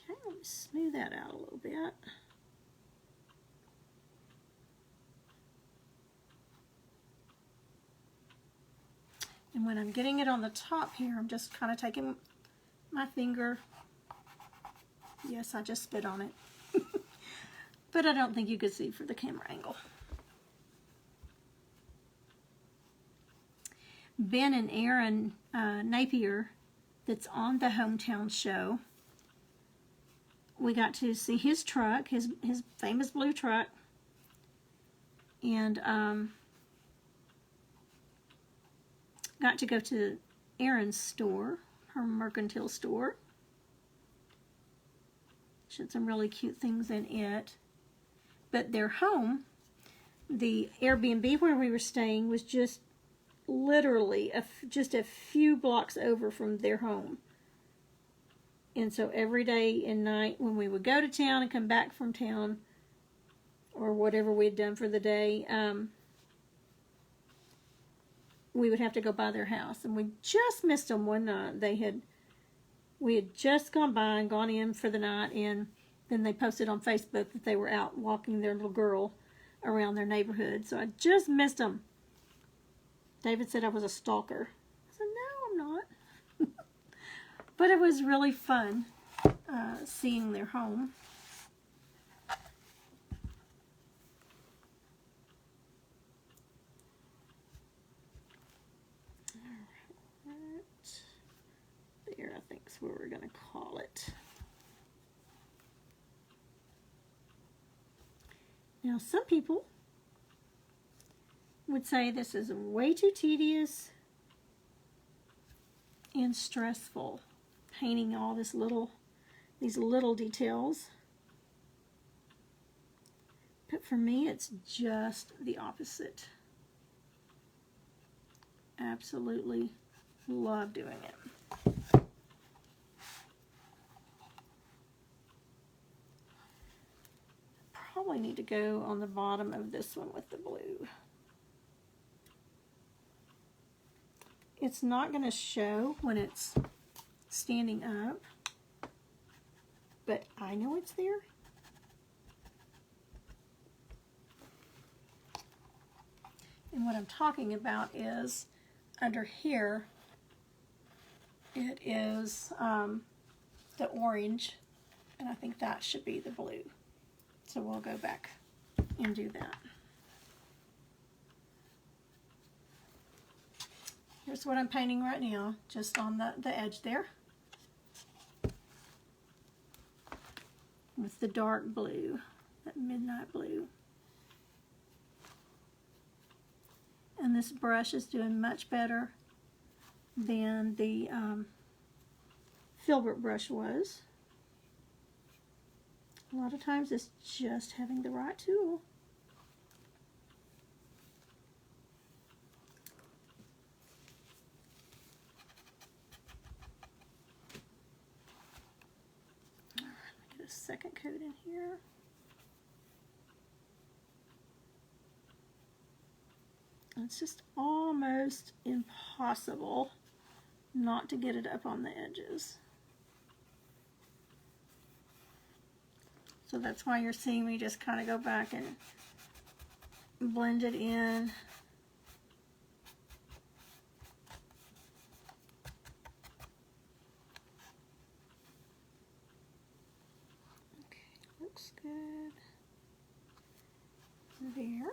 [SPEAKER 1] Okay, let me smooth that out a little bit. And when I'm getting it on the top here, I'm just kind of taking my finger. Yes, I just spit on it. But I don't think you could see for the camera angle. Ben and Aaron Napier, that's on the Hometown Show, we got to see his truck, his famous blue truck. And got to go to Erin's store, her mercantile store. She had some really cute things in it. But their home, the Airbnb where we were staying, was just literally just a few blocks over from their home. And so every day and night when we would go to town and come back from town, or whatever we had done for the day, we would have to go by their house. And we just missed them one night. We had just gone by and gone in for the night, and then they posted on Facebook that they were out walking their little girl around their neighborhood. So I just missed them. David said I was a stalker. I said, no, I'm not. But it was really fun seeing their home. There, I think is where we're going to call it. Now, some people would say this is way too tedious and stressful, painting all these little details. But for me, it's just the opposite. Absolutely love doing it. Probably need to go on the bottom of this one with the blue. It's not going to show when it's standing up, but I know it's there. And what I'm talking about is under here, it is the orange, and I think that should be the blue. So we'll go back and do that. Here's what I'm painting right now, just on the edge there, with the dark blue, that midnight blue. And this brush is doing much better than the Filbert brush was. A lot of times it's just having the right tool. All right, let me get a second coat in here. It's just almost impossible not to get it up on the edges. So that's why you're seeing me just kind of go back and blend it in. Okay, looks good. There.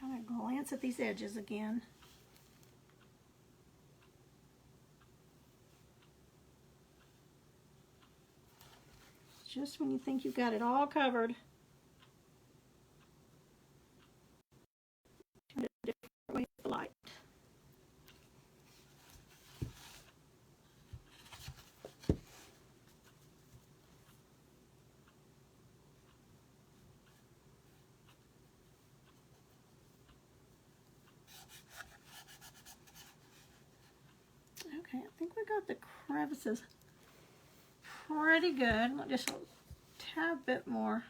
[SPEAKER 1] Kind of glance at these edges again. Just when you think you've got it all covered, turn it a different way with the light. Okay, I think we got the crevices pretty good. Just a tad bit more.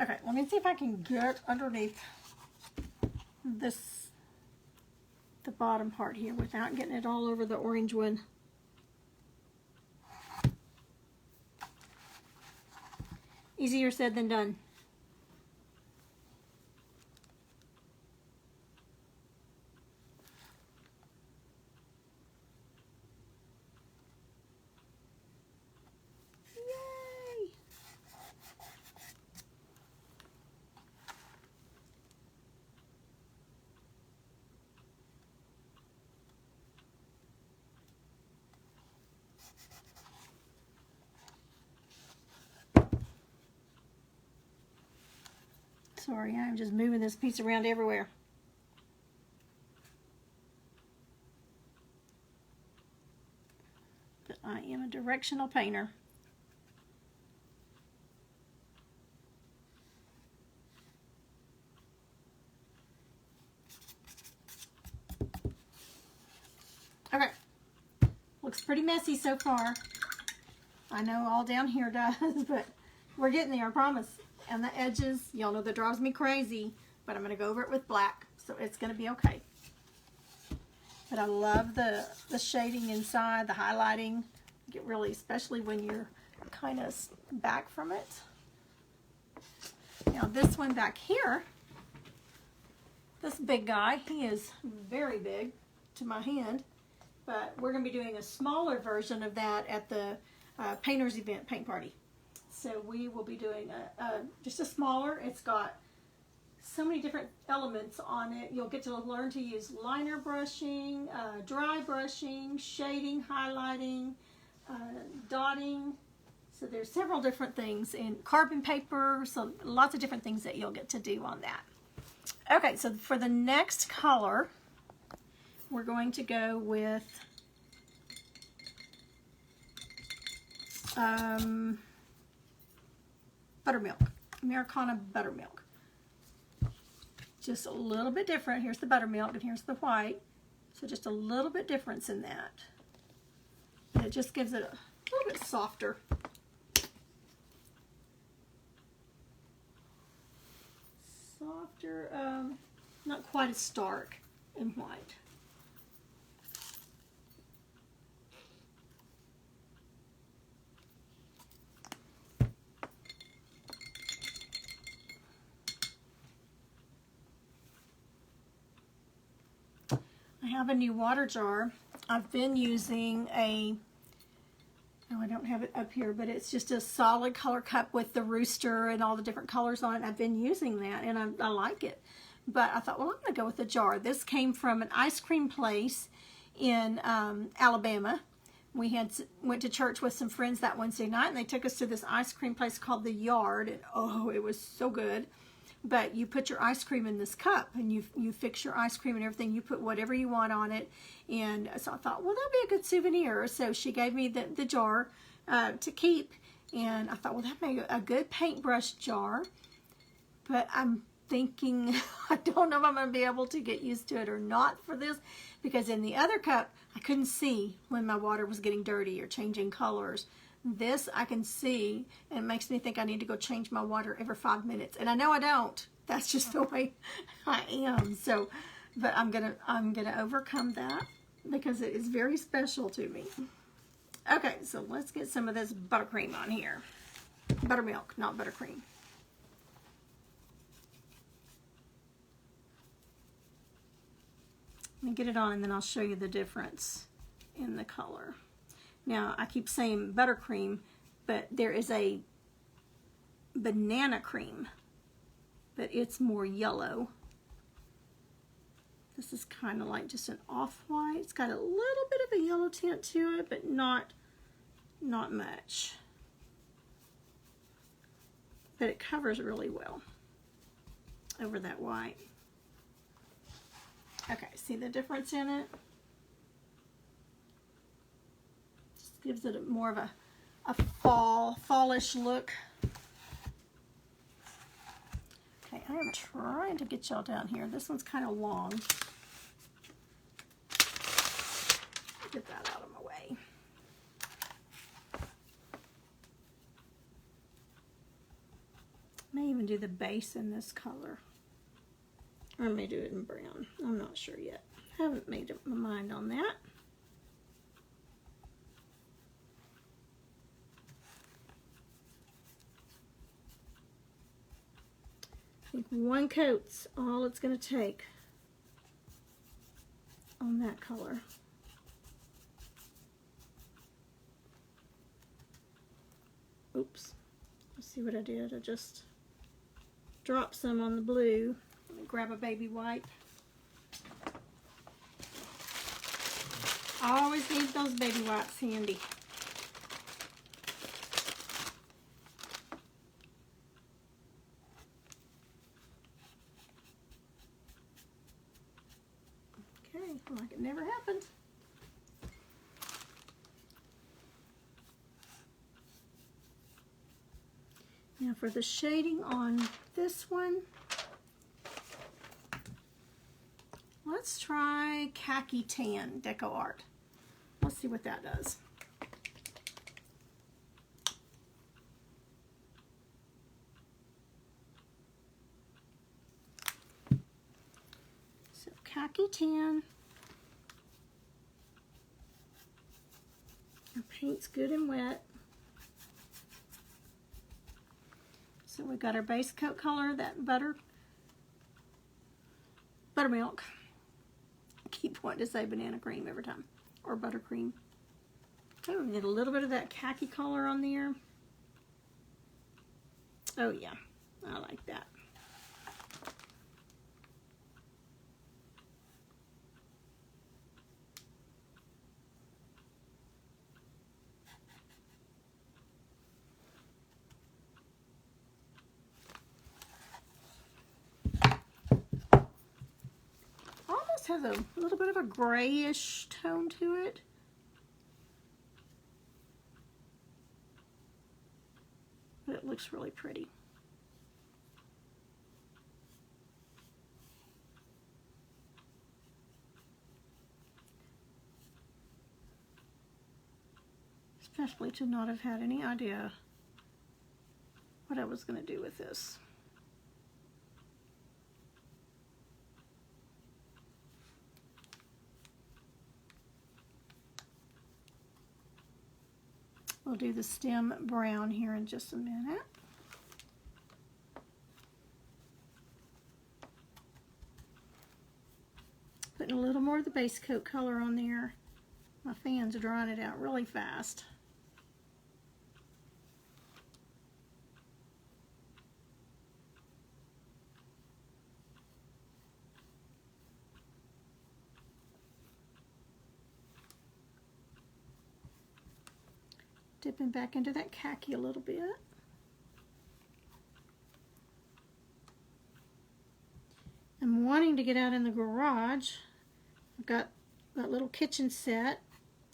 [SPEAKER 1] Okay, let me see if I can get underneath this, the bottom part here, without getting it all over the orange one. Easier said than done. Sorry, I'm just moving this piece around everywhere. But I am a directional painter. Okay, looks pretty messy so far. I know all down here does, but we're getting there, I promise. And the edges, y'all know that drives me crazy, but I'm going to go over it with black, so it's going to be okay. But I love the shading inside, the highlighting. Get really, especially when you're kind of back from it. Now this one back here, this big guy, he is very big to my hand, but we're going to be doing a smaller version of that at the painters event paint party. So we will be doing just a smaller. It's got so many different elements on it. You'll get to learn to use liner brushing, dry brushing, shading, highlighting, dotting. So there's several different things in carbon paper, so lots of different things that you'll get to do on that. Okay, so for the next color, we're going to go with buttermilk, Americana buttermilk. Just a little bit different. Here's the buttermilk and here's the white. So just a little bit difference in that. And it just gives it a little bit softer. Not quite as stark in white. I have a new water jar. I've been using I don't have it up here, but it's just a solid color cup with the rooster and all the different colors on it. I've been using that and I like it. But I thought, well, I'm going to go with a jar. This came from an ice cream place in Alabama. We went to church with some friends that Wednesday night, and they took us to this ice cream place called The Yard. And oh, it was so good. But you put your ice cream in this cup, and you fix your ice cream and everything. You put whatever you want on it. And so I thought, well, that'll be a good souvenir. So she gave me the jar to keep. And I thought, well, that made a good paintbrush jar. But I'm thinking, I don't know if I'm going to be able to get used to it or not for this, because in the other cup, I couldn't see when my water was getting dirty or changing colors. This I can see, and it makes me think I need to go change my water every 5 minutes. And I know I don't. That's just the way I am. So, but I'm gonna overcome that because it is very special to me. Okay, so let's get some of this buttercream on here. Buttermilk, not buttercream. Let me get it on and then I'll show you the difference in the color. Now, I keep saying buttercream, but there is a banana cream, but it's more yellow. This is kind of like just an off-white. It's got a little bit of a yellow tint to it, but not much. But it covers really well over that white. Okay, see the difference in it? Just gives it more of a fallish look. Okay, I am trying to get y'all down here. This one's kind of long. Get that out of my way. May even do the base in this color. Or I may do it in brown. I'm not sure yet. Haven't made up my mind on that. I think one coat's all it's going to take on that color. Oops. Let's see what I did. I just dropped some on the blue. Let me grab a baby wipe. I always need those baby wipes handy. Okay, like it never happened. Now for the shading on this one, let's try Khaki Tan Deco Art. Let's see what that does. So Khaki Tan. Our paint's good and wet. So we got our base coat color, that buttermilk. I keep wanting to say banana cream every time, or buttercream. Okay, we need a little bit of that khaki color on there. Oh yeah, I like that. Almost has a little bit of a grayish tone to it. But it looks really pretty. Especially to not have had any idea what I was going to do with this. We'll do the stem brown here in just a minute. Putting a little more of the base coat color on there. My fan's drying it out really fast. Dipping back into that khaki a little bit. I'm wanting to get out in the garage. I've got that little kitchen set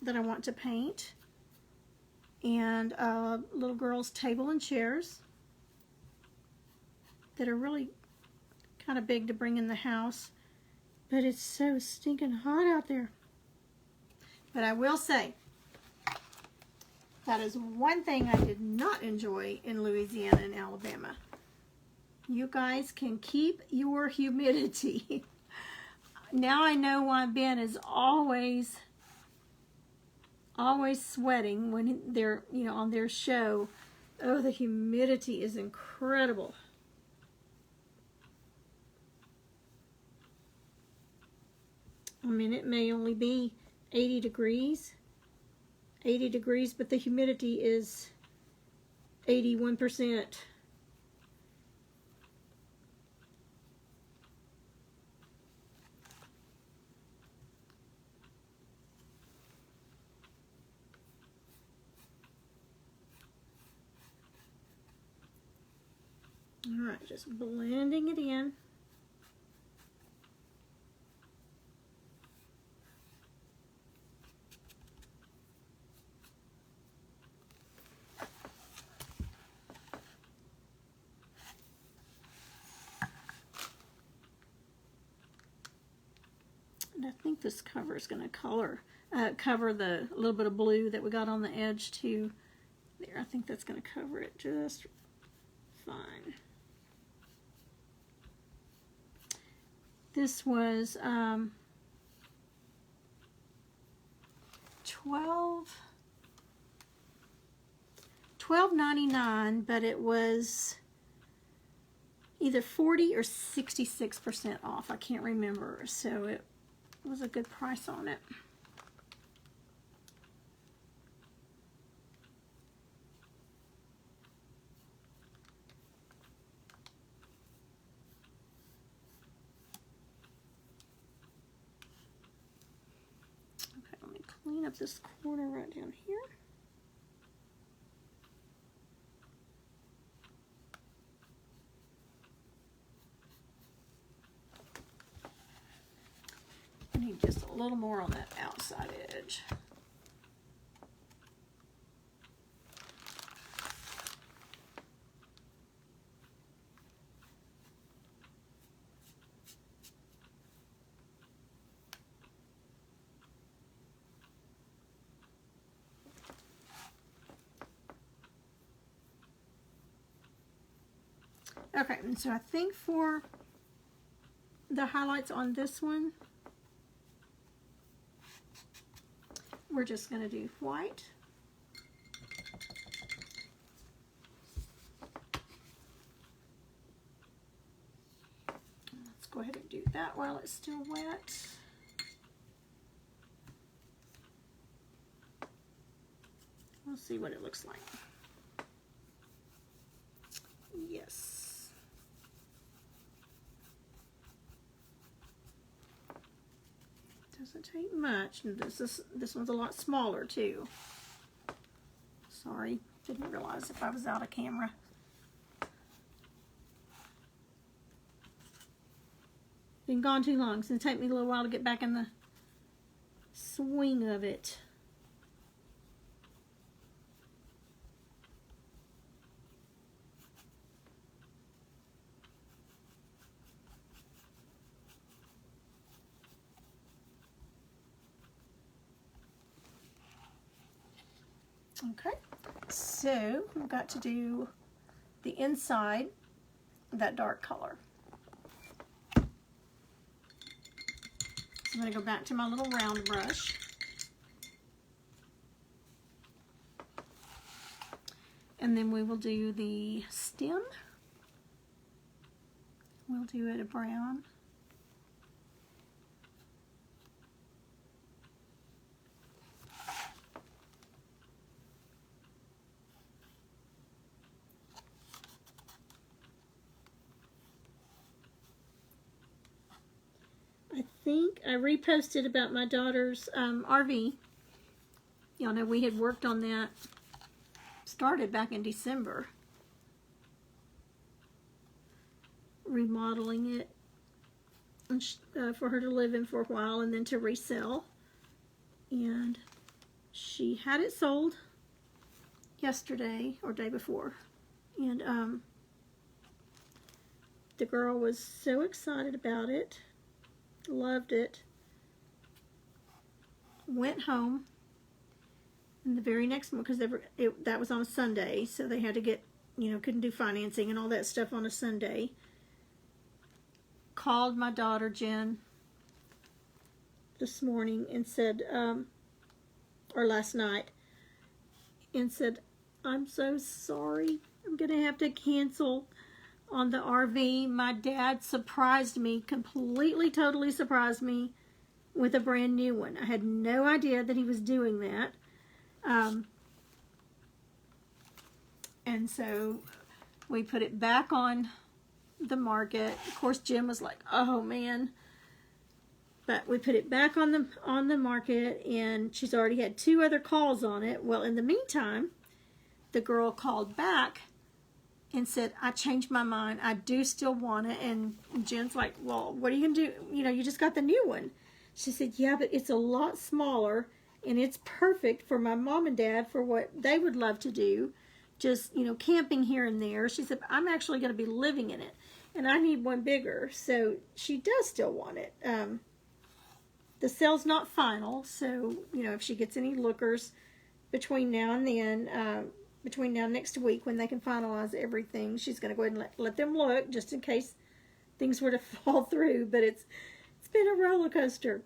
[SPEAKER 1] that I want to paint, and a little girl's table and chairs that are really kind of big to bring in the house, but it's so stinking hot out there. But I will say, that is one thing I did not enjoy in Louisiana and Alabama. You guys can keep your humidity. Now I know why Ben is always sweating when they're, on their show. Oh, the humidity is incredible. I mean, it may only be 80 degrees, but the humidity is 81%. All right, just blending it in. And I think this cover is going to cover the little bit of blue that we got on the edge too. There, I think that's going to cover it just fine. This was $12.99, but it was either 40 or 66% off. I can't remember, so it was a good price on it. Okay, let me clean up this corner right down here. I need just a little more on that outside edge. Okay, and so I think for the highlights on this one, we're just going to do white. go ahead and do that while it's still wet. We'll see what it looks like. Yes. Doesn't take much. And this one's a lot smaller too. Sorry, didn't realize if I was out of camera. Been gone too long, so it'll take me a little while to get back in the swing of it. Okay, so we've got to do the inside of that dark color. I'm going to go back to my little round brush. And then we will do the stem. We'll do it a brown. I think I reposted about my daughter's RV. Y'all know we had worked on that, started back in December, remodeling it for her to live in for a while and then to resell. And she had it sold yesterday or day before. And the girl was so excited about it. Loved it. Went home, and the very next one, because that was on a Sunday, so they had to get, couldn't do financing and all that stuff on a Sunday. Called my daughter Jen this morning and said, or last night, and said, "I'm so sorry. I'm gonna have to cancel on the RV. My dad surprised me, completely, totally surprised me with a brand new one. I had no idea that he was doing that." And so we put it back on the market. Of course, Jim was like, "Oh man." But we put it back on the market, and she's already had 2 other calls on it. Well, in the meantime, the girl called back and said, "I changed my mind. I do still want it." And Jen's like, "Well, what are you going to do? You just got the new one." She said, "Yeah, but it's a lot smaller, and it's perfect for my mom and dad for what they would love to do. Just, camping here and there." She said, "I'm actually going to be living in it, and I need one bigger." So she does still want it. The sale's not final, so, if she gets any lookers between now and then, between now and next week when they can finalize everything, she's going to go ahead and let them look just in case things were to fall through. But it's been a roller coaster.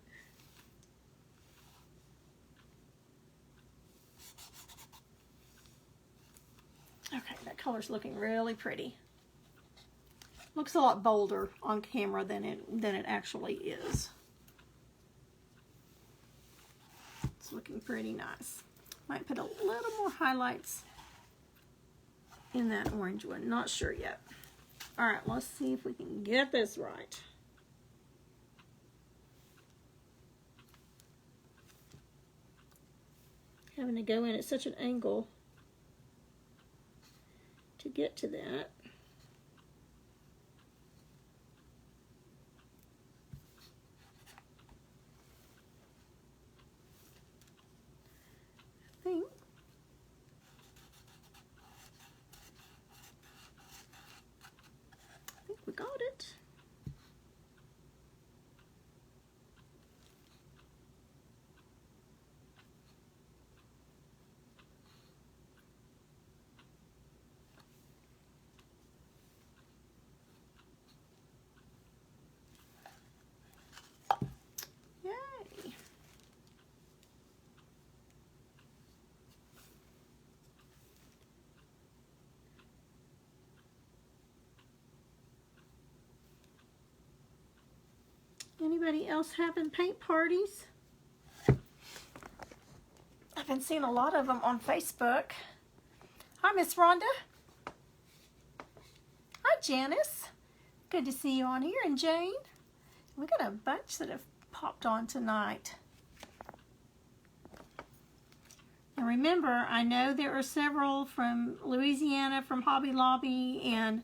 [SPEAKER 1] Okay, that color's looking really pretty. Looks a lot bolder on camera than it actually is. It's looking pretty nice. Might put a little more highlights in that orange one. Not sure yet. All right, let's see if we can get this right. Having to go in at such an angle to get to that. I think we got it. Anybody else having paint parties? I've been seeing a lot of them on Facebook. Hi, Miss Rhonda. Hi, Janice. Good to see you on here. And Jane. We got a bunch that have popped on tonight. And remember, I know there are several from Louisiana, from Hobby Lobby, and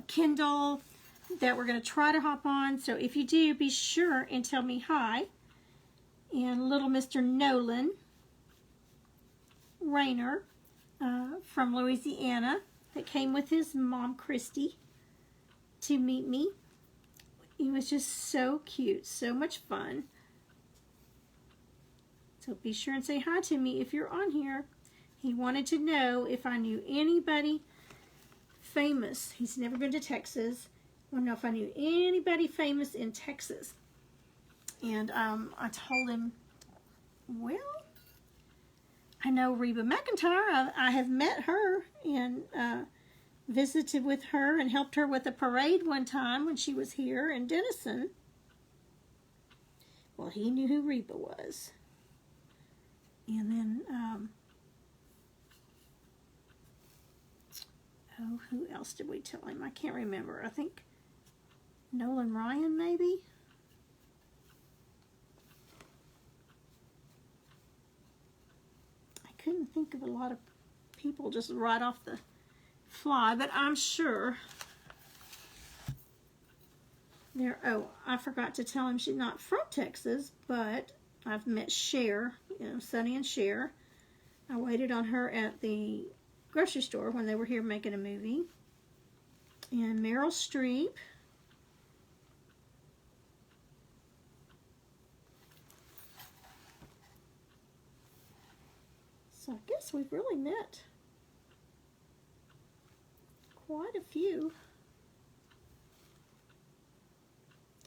[SPEAKER 1] Kendall that we're going to try to hop on. So if you do, be sure and tell me hi. And little Mr. Nolan Rayner from Louisiana that came with his mom, Christy, to meet me. He was just so cute, so much fun. So be sure and say hi to me if you're on here. He wanted to know if I knew anybody famous. He's never been to Texas. I want to know if I knew anybody famous in Texas. And I told him, well, I know Reba McEntire. I have met her and visited with her and helped her with a parade one time when she was here in Denison. Well, he knew who Reba was. And then, oh, who else did we tell him? I can't remember. I think Nolan Ryan, maybe? I couldn't think of a lot of people just right off the fly, but I'm sure there. Oh, I forgot to tell him she's not from Texas, but I've met Cher, you know, Sonny and Cher. I waited on her at the grocery store when they were here making a movie. And Meryl Streep. So I guess we've really met quite a few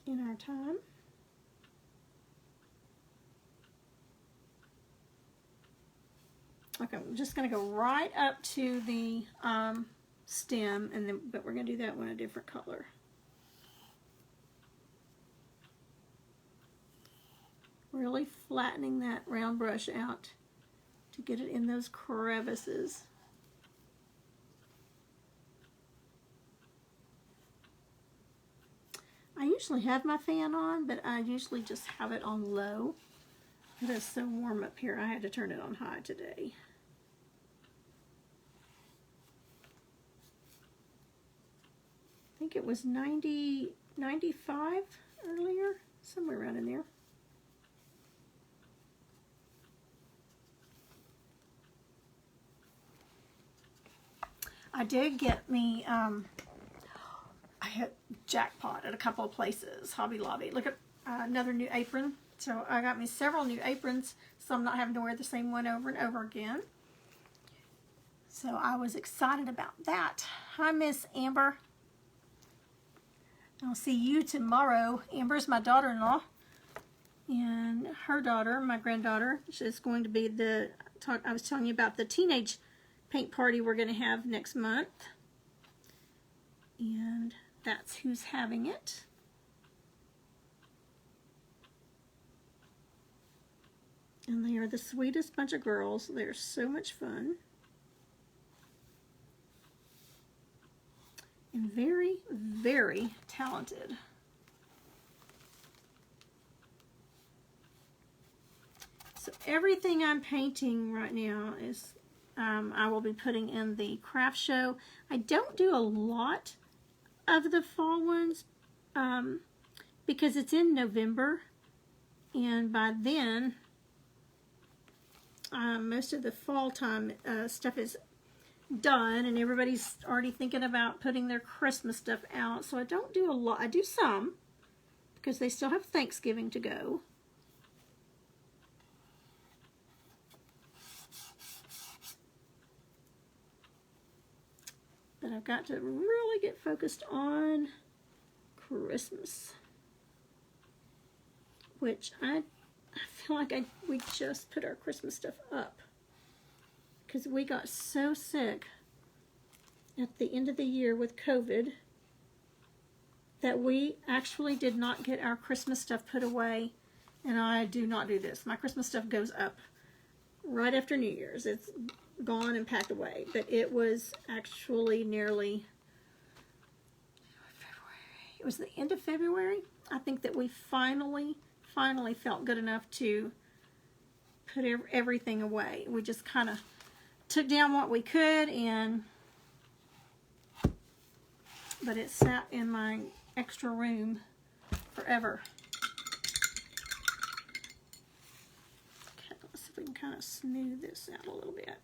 [SPEAKER 1] in our time. Okay, I'm just going to go right up to the stem, and then but we're going to do that one a different color. Really flattening that round brush out to get it in those crevices. I usually have my fan on, but I usually just have it on low. It is so warm up here, I had to turn it on high today. I think it was 90, 95 earlier, somewhere around in there. I did get me, I hit jackpot at a couple of places, Hobby Lobby. Look at another new apron. So I got me several new aprons, so I'm not having to wear the same one over and over again. So I was excited about that. Hi, Miss Amber. I'll see you tomorrow. Amber's my daughter-in-law, and her daughter, my granddaughter, she's going to be the, I was telling you about the teenage paint party we're going to have next month. And that's who's having it. And they are the sweetest bunch of girls. They're so much fun. And very, very talented. So everything I'm painting right now is, I will be putting in the craft show. I don't do a lot of the fall ones because it's in November. And by then, most of the fall time stuff is done and everybody's already thinking about putting their Christmas stuff out. So I don't do a lot. I do some because they still have Thanksgiving to go. But I've got to really get focused on Christmas, which I feel like we just put our Christmas stuff up because we got so sick at the end of the year with COVID that we actually did not get our Christmas stuff put away, and I do not do this. My Christmas stuff goes up right after New Year's. It's gone and packed away, but it was actually nearly February. It was the end of February, I think, that we finally felt good enough to put everything away. We just kind of took down what we could, but it sat in my extra room forever. Okay, let's see if we can kind of smooth this out a little bit.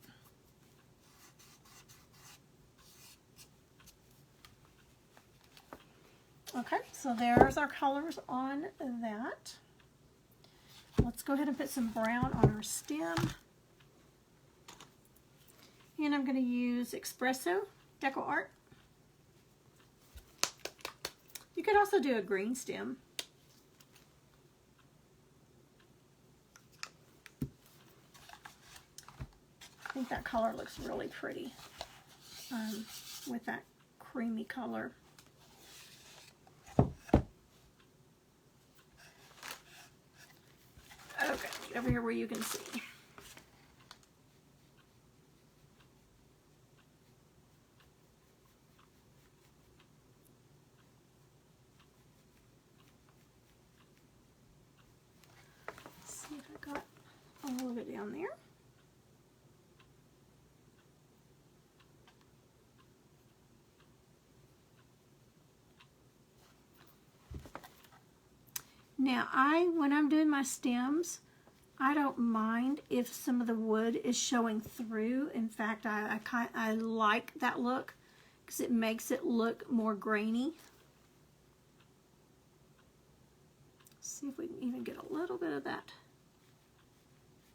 [SPEAKER 1] Okay, so there's our colors on that. Let's go ahead and put some brown on our stem. And I'm going to use Espresso Deco Art. You could also do a green stem. I think that color looks really pretty with that creamy color. Okay, get over here where you can see. See if I got all of it down there. Now, when I'm doing my stems, I don't mind if some of the wood is showing through. In fact, I like that look because it makes it look more grainy. See if we can even get a little bit of that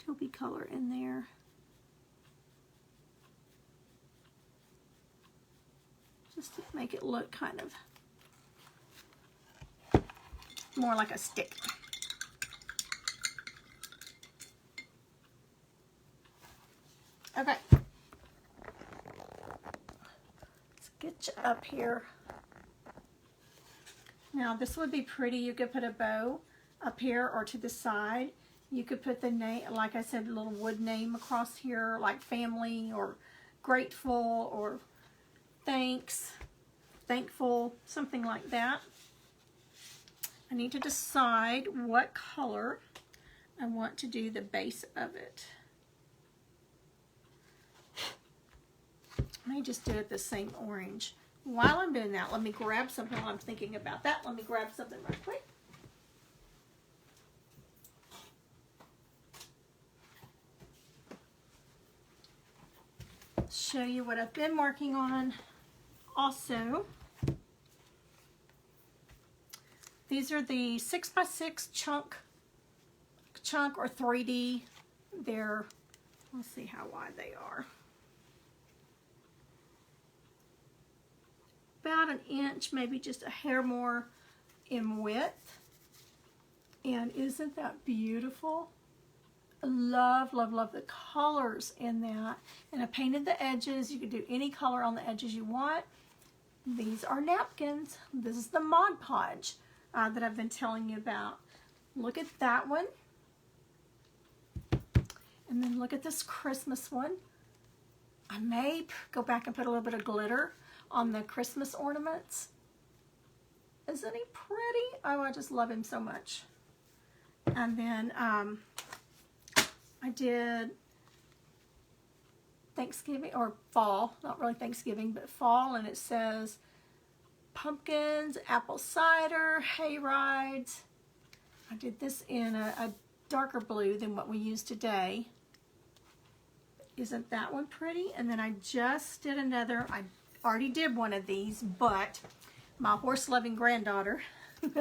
[SPEAKER 1] taupey color in there. Just to make it look kind of more like a stick. Okay. Let's get you up here. Now this would be pretty. You could put a bow up here or to the side. You could put the name, like I said, a little wood name across here, like family or grateful or thanks, thankful, something like that. I need to decide what color I want to do the base of it. I may just do it the same orange. While I'm doing that, let me grab something while I'm thinking about that. Let me grab something right quick. Show you what I've been working on also. These are the 6x6 chunk or 3D. They're, let's see how wide they are. About an inch, maybe just a hair more in width. And isn't that beautiful? Love, love, love the colors in that. And I painted the edges. You could do any color on the edges you want. These are napkins. This is the Mod Podge that I've been telling you about. Look at that one. And then look at this Christmas one. I may go back and put a little bit of glitter on the Christmas ornaments. Isn't he pretty? Oh, I just love him so much. And then I did Thanksgiving, or fall, not really Thanksgiving, but fall, and it says pumpkins, apple cider, hay rides. I did this in a darker blue than what we use today. Isn't that one pretty? And then I just did another, I already did one of these, but my horse-loving granddaughter,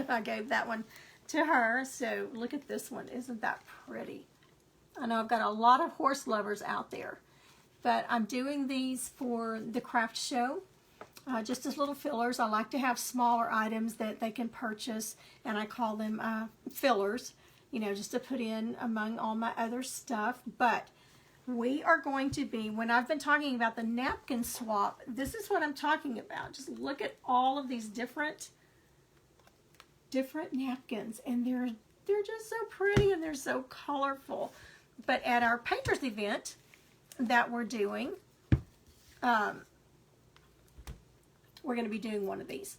[SPEAKER 1] I gave that one to her. So look at this one. Isn't that pretty? I know I've got a lot of horse lovers out there, but I'm doing these for the craft show. Just as little fillers. I like to have smaller items that they can purchase, and I call them fillers, you know, just to put in among all my other stuff. But we are going to be, when I've been talking about the napkin swap, this is what I'm talking about. Just look at all of these different different napkins, and they're just so pretty and they're so colorful. But at our painters event that we're doing, we're going to be doing one of these.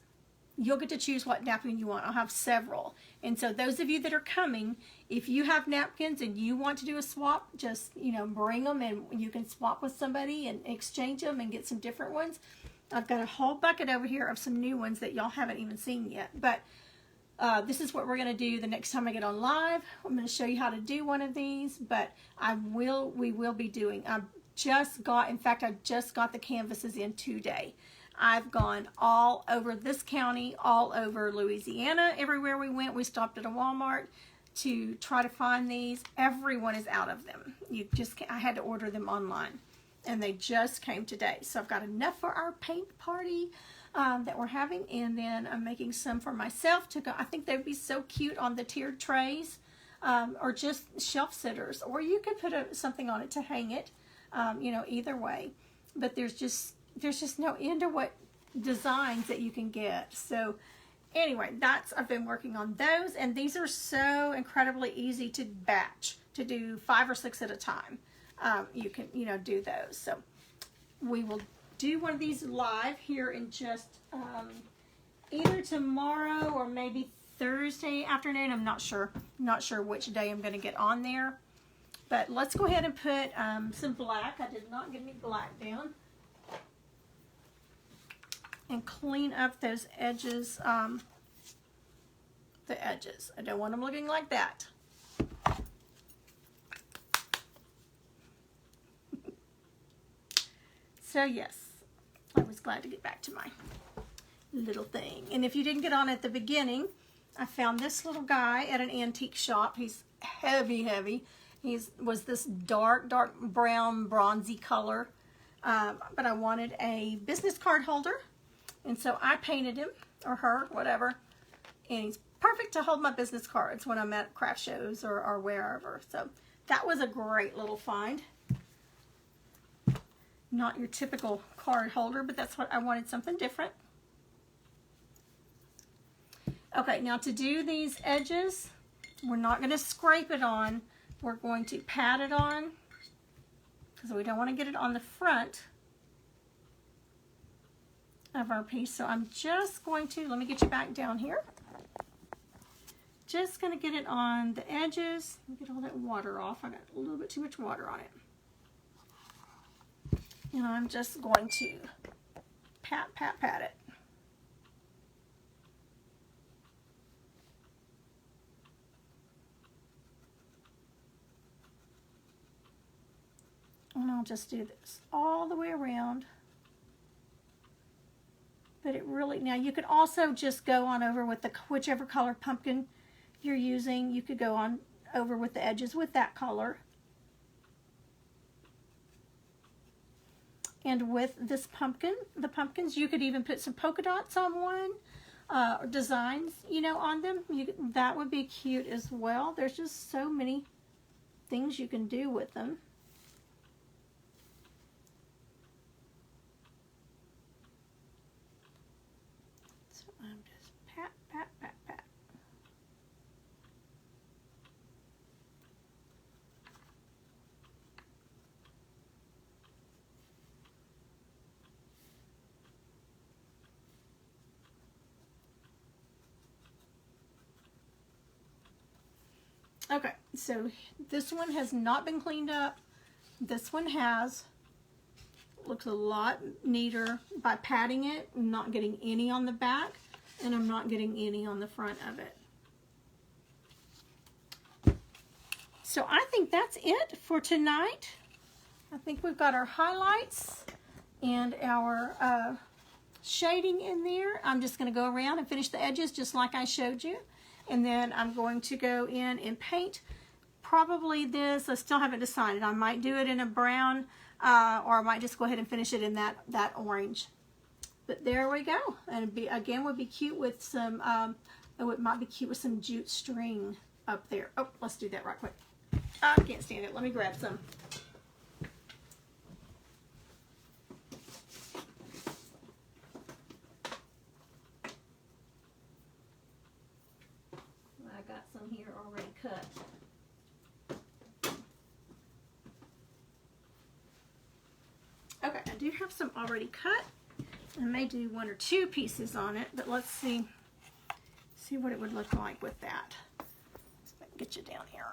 [SPEAKER 1] You'll get to choose what napkin you want. I'll have several. And so those of you that are coming, if you have napkins and you want to do a swap, just, bring them and you can swap with somebody and exchange them and get some different ones. I've got a whole bucket over here of some new ones that y'all haven't even seen yet. But this is what we're going to do the next time I get on live. I'm going to show you how to do one of these, but we will be doing. I just got the canvases in today. I've gone all over this county, all over Louisiana. Everywhere we went, we stopped at a Walmart to try to find these. Everyone is out of them. I had to order them online, and they just came today. So I've got enough for our paint party that we're having, and then I'm making some for myself to go. I think they'd be so cute on the tiered trays, or just shelf sitters, or you could put something on it to hang it. Either way. But there's just no end to what designs that you can get. So anyway, I've been working on those, and these are so incredibly easy to batch, to do 5 or 6 at a time. You can, do those. So we will do one of these live here in just either tomorrow or maybe Thursday afternoon. I'm not sure which day I'm going to get on there. But let's go ahead and put some black. I did not get any black down. And clean up those edges, the edges. I don't want them looking like that. So yes, I was glad to get back to my little thing. And if you didn't get on at the beginning, I found this little guy at an antique shop. He's heavy. He was this dark brown, bronzy color. But I wanted a business card holder. And so I painted him, or her, whatever. And he's perfect to hold my business cards when I'm at craft shows or wherever. So that was a great little find. Not your typical card holder, but that's what I wanted, something different. Okay, now to do these edges, we're not going to scrape it on. We're going to pat it on because we don't want to get it on the front of our piece. So I'm just going to, let me get you back down here. Just going to get it on the edges. Let me get all that water off. I got a little bit too much water on it. And I'm just going to pat it. And I'll just do this all the way around. But it really, now you could also just go on over with whichever color pumpkin you're using. You could go on over with the edges with that color. And with this pumpkin, the pumpkins, you could even put some polka dots on one, or designs, on them. That would be cute as well. There's just so many things you can do with them. So I'm just pat. Okay, so this one has not been cleaned up. This one has. Looks a lot neater by patting it. I'm not getting any on the back, and I'm not getting any on the front of it. So I think that's it for tonight. I think we've got our highlights and our shading in there. I'm just going to go around and finish the edges just like I showed you. And then I'm going to go in and paint probably this. I still haven't decided. I might do it in a brown, or I might just go ahead and finish it in that orange. But there we go. And again, would be cute with some, it might be cute with some jute string up there. Oh, let's do that right quick. I can't stand it. Let me grab some. do have some already cut. I may do 1 or 2 pieces on it, but let's see what it would look like with that. Let's get you down here.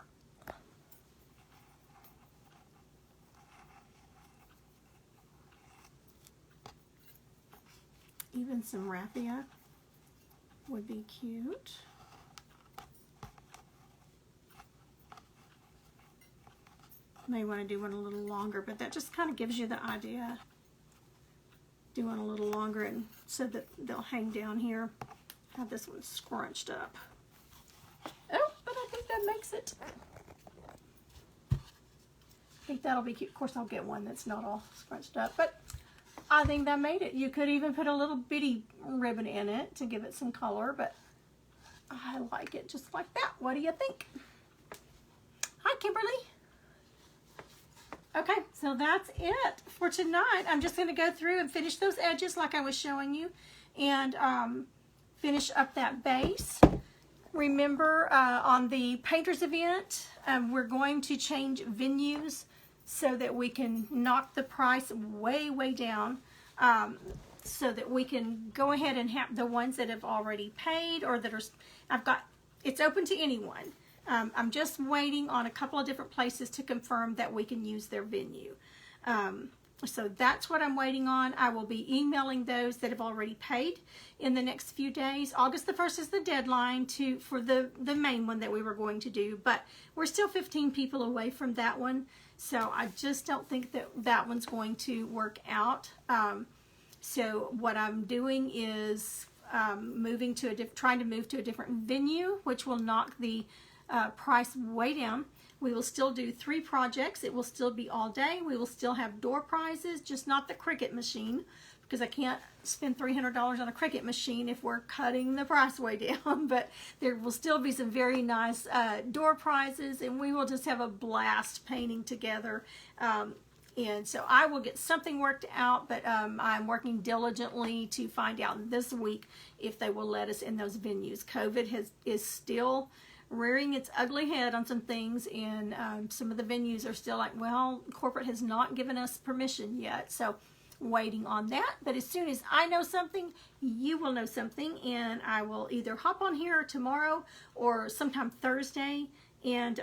[SPEAKER 1] Even some raffia would be cute. May want to do one a little longer, but that just kind of gives you the idea. Do one a little longer and so that they'll hang down here. Have this one scrunched up. Oh, but I think that makes it. I think that'll be cute. Of course, I'll get one that's not all scrunched up, but I think that made it. You could even put a little bitty ribbon in it to give it some color, but I like it just like that. What do you think? Hi, Kimberly. Okay, so that's it for tonight. I'm just going to go through and finish those edges like I was showing you, and finish up that base. Remember, on the painters event, we're going to change venues so that we can knock the price way, way down, so that we can go ahead and have the ones that have already paid or that are, it's open to anyone. I'm just waiting on a couple of different places to confirm that we can use their venue. So that's what I'm waiting on. I will be emailing those that have already paid in the next few days. August the 1st is the deadline for the main one that we were going to do, but we're still 15 people away from that one. So I just don't think that one's going to work out. So what I'm doing is trying to move to a different venue, which will knock the price way down. We will still do 3 projects. It will still be all day. We will still have door prizes, just not the Cricut machine, because I can't spend $300 on a Cricut machine if we're cutting the price way down. But there will still be some very nice door prizes, and we will just have a blast painting together. And so I will get something worked out, but I'm working diligently to find out this week if they will let us in those venues. COVID is still rearing its ugly head on some things, and some of the venues are still like, well, corporate has not given us permission yet, so waiting on that. But as soon as I know something, you will know something, and I will either hop on here tomorrow or sometime Thursday, and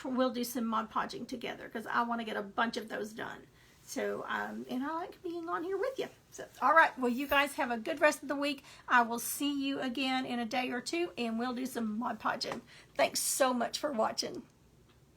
[SPEAKER 1] we'll do some Mod Podging together, because I want to get a bunch of those done. So, and I like being on here with you. So, all right. Well, you guys have a good rest of the week. I will see you again in a day or two, and we'll do some Mod Podging. Thanks so much for watching.